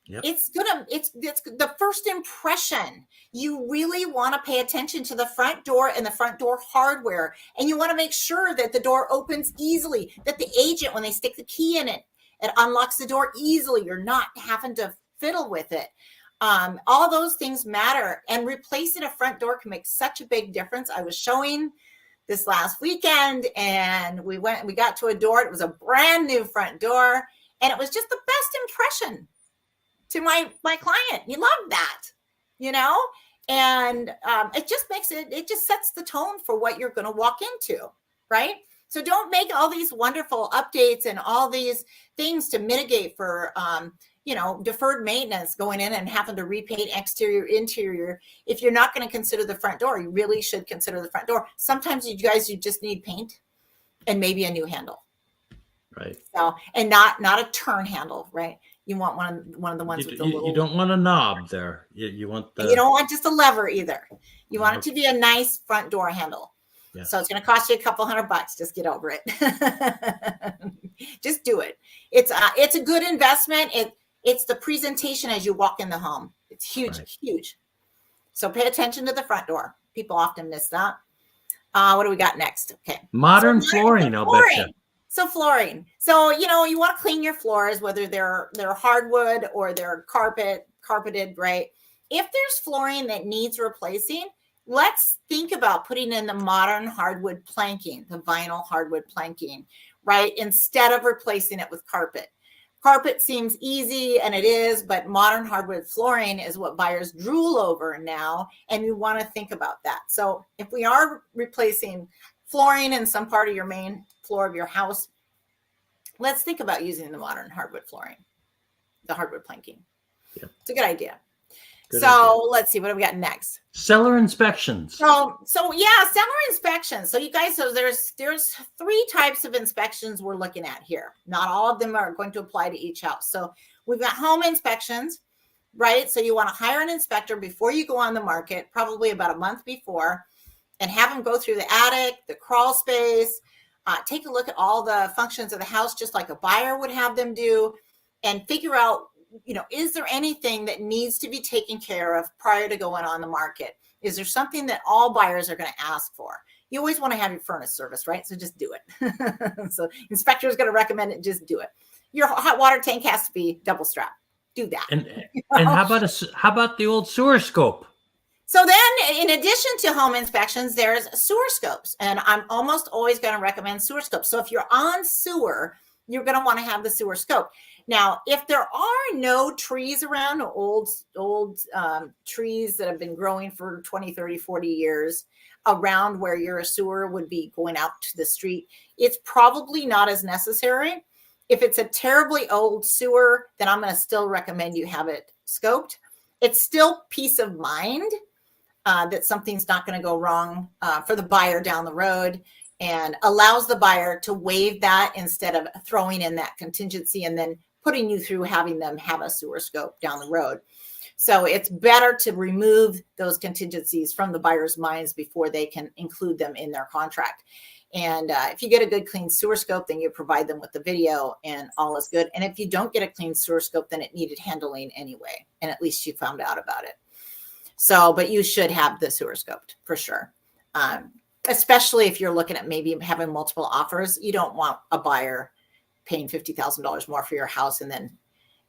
Yep. It's the first impression. You really want to pay attention to the front door and the front door hardware, and you want to make sure that the door opens easily, that the agent, when they stick the key in it, it unlocks the door easily. You're not having to fiddle with it. All those things matter, and replacing a front door can make such a big difference. I was showing this last weekend, and we got to a door. It was a brand new front door, and it was just the best impression to my client. You love that, and it just sets the tone for what you're going to walk into, right? So don't make all these wonderful updates and all these things to mitigate for, deferred maintenance, going in and having to repaint exterior, interior. If you're not going to consider the front door, you really should consider the front door. Sometimes you just need paint and maybe a new handle. Right. So, and not a turn handle, right? You want one of the ones with the little. You don't want a knob there. You want You don't want just a lever either. You want it to be a nice front door handle. Yeah. So it's going to cost you a couple $100. Just get over it. Just do it. It's a good investment. It's the presentation as you walk in the home. It's huge, huge. So pay attention to the front door. People often miss that. What do we got next? Okay. Modern flooring, I'll bet you. So flooring. So, you want to clean your floors, whether they're hardwood or they're carpeted, right? If there's flooring that needs replacing, let's think about putting in the modern hardwood planking, the vinyl hardwood planking, right? Instead of replacing it with carpet. Carpet seems easy, and it is, but modern hardwood flooring is what buyers drool over now, and you want to think about that. So if we are replacing flooring in some part of your main floor of your house, let's think about using the modern hardwood flooring, the hardwood planking. Yeah. It's a good idea. Let's see, what do we got next? Seller inspections. So yeah, seller inspections. So you guys, there's 3 types of inspections we're looking at here. Not all of them are going to apply to each house. So we've got home inspections, right? So you want to hire an inspector before you go on the market, probably about a month before, and have them go through the attic, the crawl space, take a look at all the functions of the house, just like a buyer would have them do, and figure out, is there anything that needs to be taken care of prior to going on the market? Is there something that all buyers are going to ask for? You always want to have your furnace serviced, right? So just do it. So inspector is going to recommend it. Just do it. Your hot water tank has to be double strapped. Do that. And how about the old sewer scope? So then, in addition to home inspections, there's sewer scopes, and I'm almost always going to recommend sewer scopes. So if you're on sewer, you're going to want to have the sewer scope. Now, if there are no trees around, old trees that have been growing for 20, 30, 40 years around where your sewer would be going out to the street, it's probably not as necessary. If it's a terribly old sewer, then I'm going to still recommend you have it scoped. It's still peace of mind that something's not going to go wrong for the buyer down the road, and allows the buyer to waive that instead of throwing in that contingency and then putting you through having them have a sewer scope down the road. So it's better to remove those contingencies from the buyer's minds before they can include them in their contract. And if you get a good clean sewer scope, then you provide them with the video and all is good. And if you don't get a clean sewer scope, then it needed handling anyway. And at least you found out about it. So, but you should have the sewer scoped for sure. Especially if you're looking at maybe having multiple offers. You don't want a buyer paying $50,000 more for your house and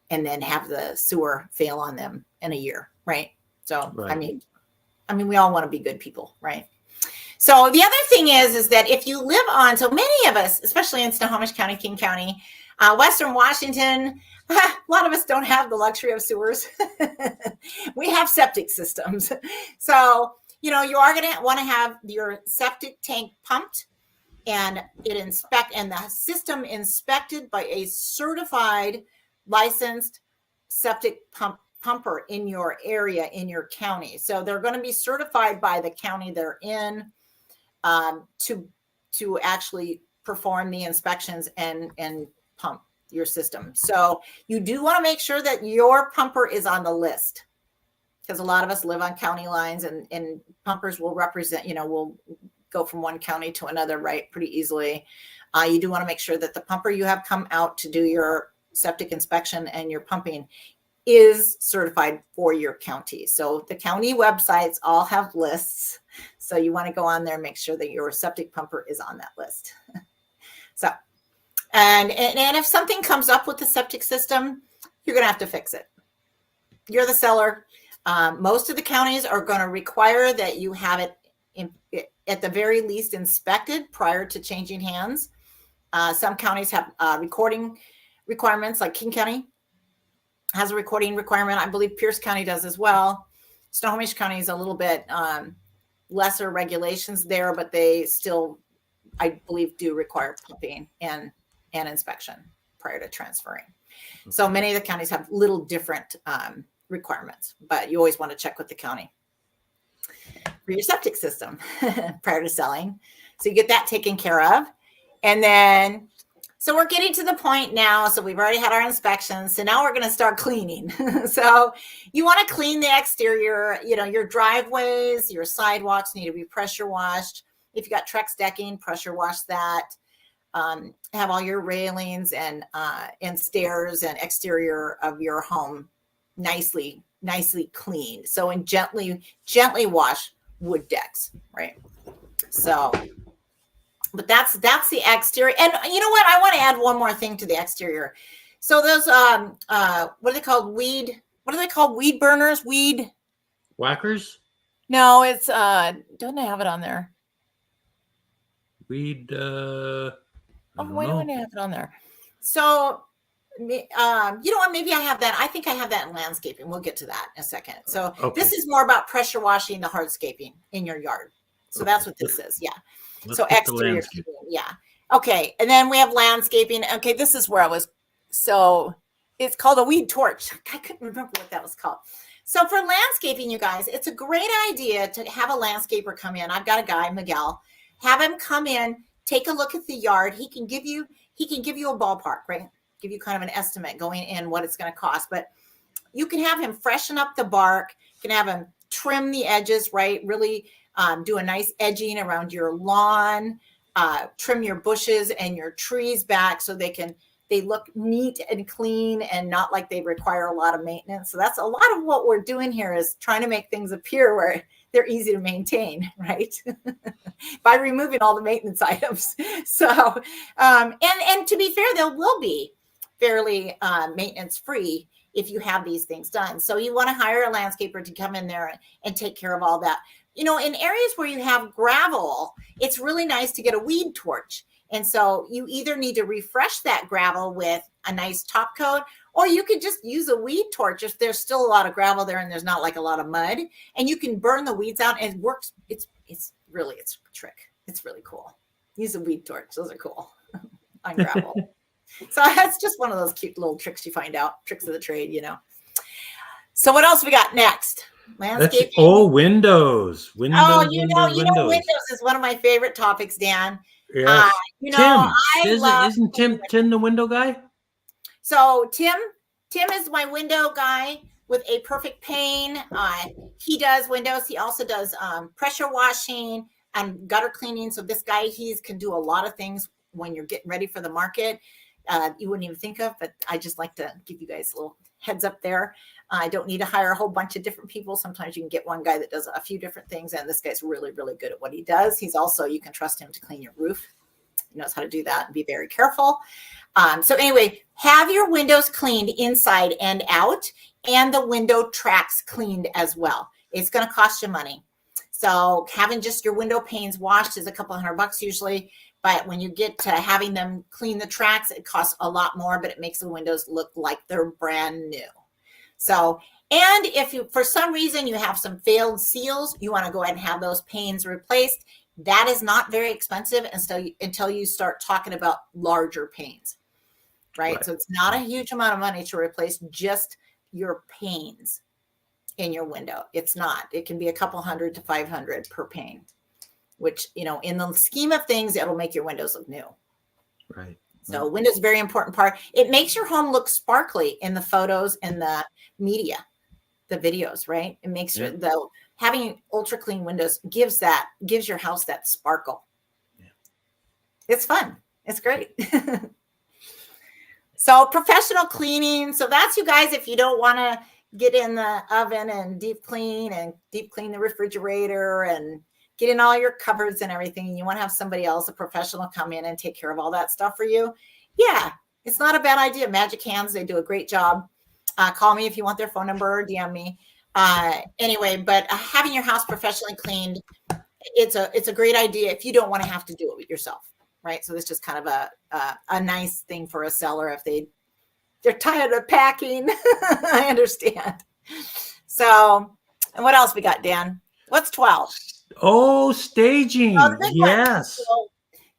then have the sewer fail on them in a year, right? So, right. I mean, we all want to be good people, right? So the other thing is that if you live on, so many of us, especially in Snohomish County, King County, Western Washington, a lot of us don't have the luxury of sewers. We have septic systems. So, you are going to want to have your septic tank pumped and the system inspected by a certified licensed septic pumper in your area, in your county. So they're going to be certified by the county they're in to actually perform the inspections and pump your system. So you do want to make sure that your pumper is on the list, because a lot of us live on county lines, and pumpers will represent, will go from one county to another, right, pretty easily. You do want to make sure that the pumper you have come out to do your septic inspection and your pumping is certified for your county. So the county websites all have lists. So you want to go on there and make sure that your septic pumper is on that list. So, and if something comes up with the septic system, you're going to have to fix it. You're the seller. Most of the counties are going to require that you have it at the very least inspected prior to changing hands. Some counties have recording requirements, like King County has a recording requirement. I believe Pierce County does as well. Snohomish County is a little bit lesser regulations there, but they still, I believe, do require pumping and inspection prior to transferring. So many of the counties have little different requirements, but you always want to check with the county for your septic system prior to selling. So you get that taken care of. And then, so we're getting to the point now. So we've already had our inspections. So now we're going to start cleaning. So you want to clean the exterior, your driveways, your sidewalks need to be pressure washed. If you got Trex decking, pressure wash that. Have all your railings and stairs and exterior of your home nicely cleaned. So, and gently wash wood decks, right? So, but that's the exterior. And you know what? I want to add one more thing to the exterior. So those what are they called? Weed burners? Weed whackers? No, it's don't I have it on there? Weed why don't I have it on there? So you know what? Maybe I have that. I think I have that in landscaping. We'll get to that in a second. So This is more about pressure washing the hardscaping in your yard. So that's what this is. Yeah. So exterior. Yeah. Okay. And then we have landscaping. Okay. This is where I was. So it's called a weed torch. I couldn't remember what that was called. So for landscaping, you guys, it's a great idea to have a landscaper come in. I've got a guy, Miguel, have him come in, take a look at the yard. He can give you a ballpark, right? Give you kind of an estimate going in what it's going to cost, but you can have him freshen up the bark. You can have him trim the edges, right? Really do a nice edging around your lawn, trim your bushes and your trees back so they look neat and clean and not like they require a lot of maintenance. So that's a lot of what we're doing here, is trying to make things appear where they're easy to maintain, right? By removing all the maintenance items. So, and to be fair, they will be fairly maintenance free if you have these things done. So you want to hire a landscaper to come in there and take care of all that. In areas where you have gravel, it's really nice to get a weed torch. And so you either need to refresh that gravel with a nice top coat, or you could just use a weed torch if there's still a lot of gravel there and there's not like a lot of mud, and you can burn the weeds out, and it works. It's a trick. It's really cool. Use a weed torch. Those are cool on gravel. So that's just one of those cute little tricks you find out, tricks of the trade, So what else we got next? Landscaping. Windows. Windows is one of my favorite topics, Dan. Yes. Tim, isn't Tim the window guy? So Tim is my window guy with a perfect pane. He does windows. He also does pressure washing and gutter cleaning. So this guy, can do a lot of things when you're getting ready for the market. You wouldn't even think of, but I just like to give you guys a little heads up there. I don't need to hire a whole bunch of different people. Sometimes you can get one guy that does a few different things, and this guy's really, really good at what he does. He's also, you can trust him to clean your roof. He knows how to do that and be very careful. So anyway, have your windows cleaned inside and out, and the window tracks cleaned as well. It's going to cost you money. So having just your window panes washed is a couple $100 usually. But when you get to having them clean the tracks, it costs a lot more, but it makes the windows look like they're brand new. So, and if you, for some reason, you have some failed seals, you want to go ahead and have those panes replaced. That is not very expensive until you start talking about larger panes. right? Right. So it's not a huge amount of money to replace just your panes in your window. It's not. It can be a couple hundred to 500 per pane, which, you know, in the scheme of things, it'll make your windows look new. Right. So windows is a very important part. It makes your home look sparkly in the photos and the media, the videos, right? It makes sure though having ultra clean windows gives your house that sparkle. Yeah. It's fun. It's great. So professional cleaning. So that's, you guys, if you don't want to get in the oven and deep clean the refrigerator and get in all your cupboards and everything, and you want to have somebody else, a professional, come in and take care of all that stuff for you. Yeah, it's not a bad idea. Magic Hands, they do a great job. Call me if you want their phone number, or DM me. Anyway, but having your house professionally cleaned, it's a great idea if you don't want to have to do it yourself, right? So it's just kind of a nice thing for a seller if they're tired of packing. I understand. So, and what else we got, Dan? What's 12? Oh, staging. Yes.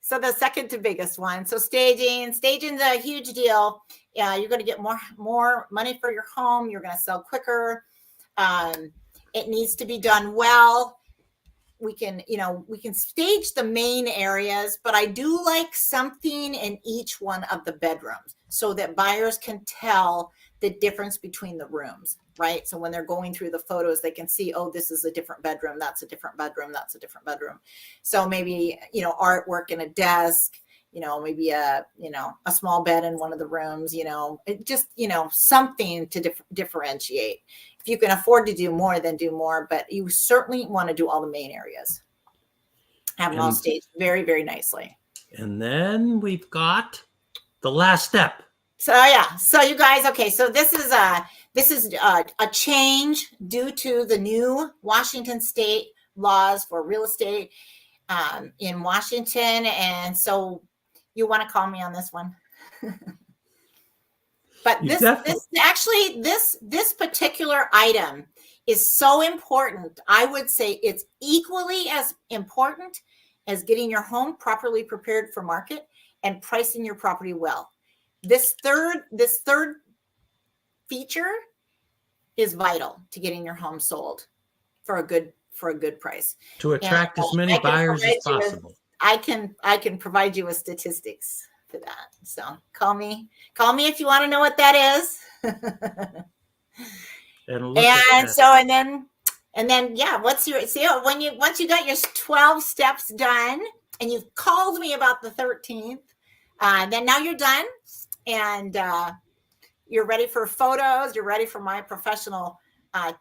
So the second to biggest one. So staging's a huge deal. Yeah, you're going to get more money for your home. You're going to sell quicker. It needs to be done well. We can stage the main areas, but I do like something in each one of the bedrooms so that buyers can tell the difference between the rooms, right? So when they're going through the photos, they can see, oh, this is a different bedroom. That's a different bedroom. That's a different bedroom. So maybe, artwork in a desk, maybe a small bed in one of the rooms, something to differentiate. If you can afford to do more, then do more, but you certainly want to do all the main areas. Have them all staged very, very nicely. And then we've got the last step. So yeah, so you guys, okay, so this is a change due to the new Washington state laws for real estate in Washington, and so you want to call me on this one. But this particular item is so important. I would say it's equally as important as getting your home properly prepared for market and pricing your property well. This third feature is vital to getting your home sold for a good price. To attract as many buyers as possible. I can provide you with statistics for that. So call me if you want to know what that is. And then once you got your 12 steps done and you've called me about the 13th, then now you're done and you're ready for photos. You're ready for my professional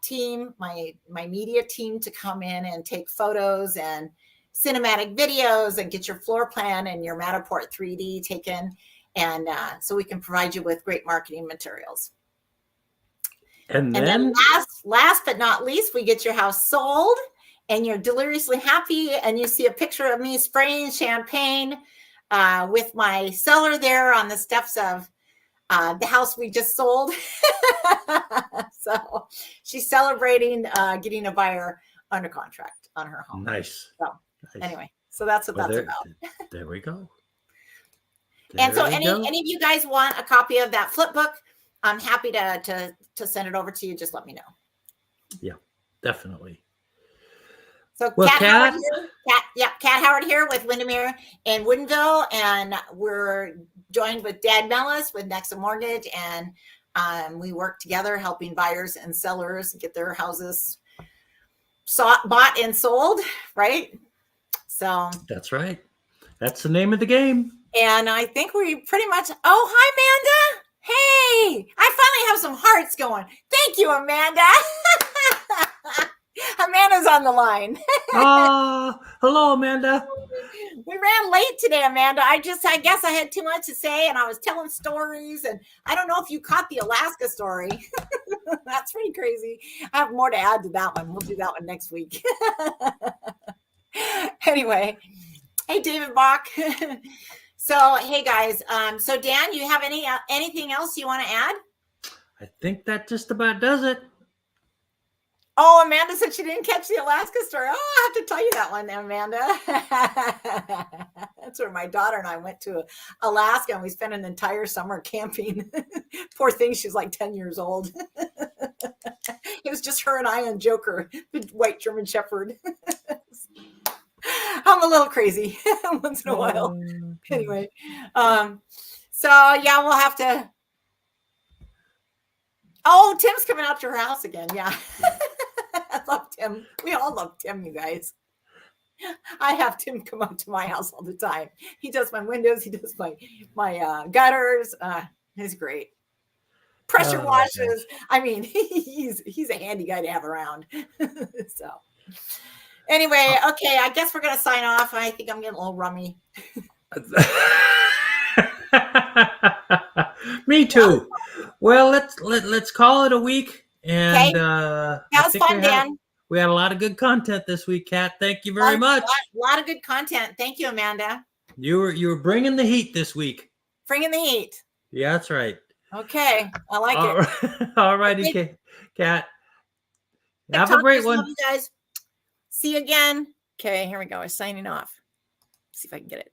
team, my media team to come in and take photos and cinematic videos and get your floor plan and your Matterport 3D taken. And so we can provide you with great marketing materials. And then last but not least, we get your house sold and you're deliriously happy and you see a picture of me spraying champagne with my seller there on the steps of the house we just sold. So she's celebrating getting a buyer under contract on her home. Nice. So anyway, so that's what that's about. There we go. And so any of you guys want a copy of that flip book, I'm happy to send it over to you. Just let me know. Yeah, definitely. So Kat Howard here with Windermere and Woodinville, and we're joined with Dad Mellis with Nexa Mortgage, and we work together helping buyers and sellers get their houses bought and sold, right? So that's right. That's the name of the game. And I think we pretty much. Oh, hi, Amanda. Hey, I finally have some hearts going. Thank you, Amanda. Amanda's on the line. Hello, Amanda. We ran late today, Amanda. I guess I had too much to say and I was telling stories, and I don't know if you caught the Alaska story. That's pretty crazy. I have more to add to that one. We'll do that one next week. Anyway, hey, David Bach. So, hey guys. So Dan, you have anything else you want to add? I think that just about does it. Oh, Amanda said she didn't catch the Alaska story. Oh, I have to tell you that one, Amanda. That's where my daughter and I went to Alaska, and we spent an entire summer camping. Poor thing, she's like 10 years old. It was just her and I and Joker, the white German Shepherd. I'm a little crazy once in a while. Anyway, so yeah, we'll have to. Oh, Tim's coming out to your house again. Yeah. I love Tim. We all love Tim, you guys. I have Tim come up to my house all the time. He does my windows. He does my gutters. He's great. Pressure washes. I mean, he's a handy guy to have around. So anyway, okay, I guess we're gonna sign off. I think I'm getting a little rummy. Me too. Well, let's call it a week. And that was fun, Dan. We had a lot of good content this week, Kat. Thank you very much. A lot of good content. Thank you, Amanda. You were bringing the heat this week. Bringing the heat. Yeah, that's right. Okay, I like it. All righty, Kat. Have a great one. Love you guys. See you again. Okay, here we go. I'm signing off. See if I can get it.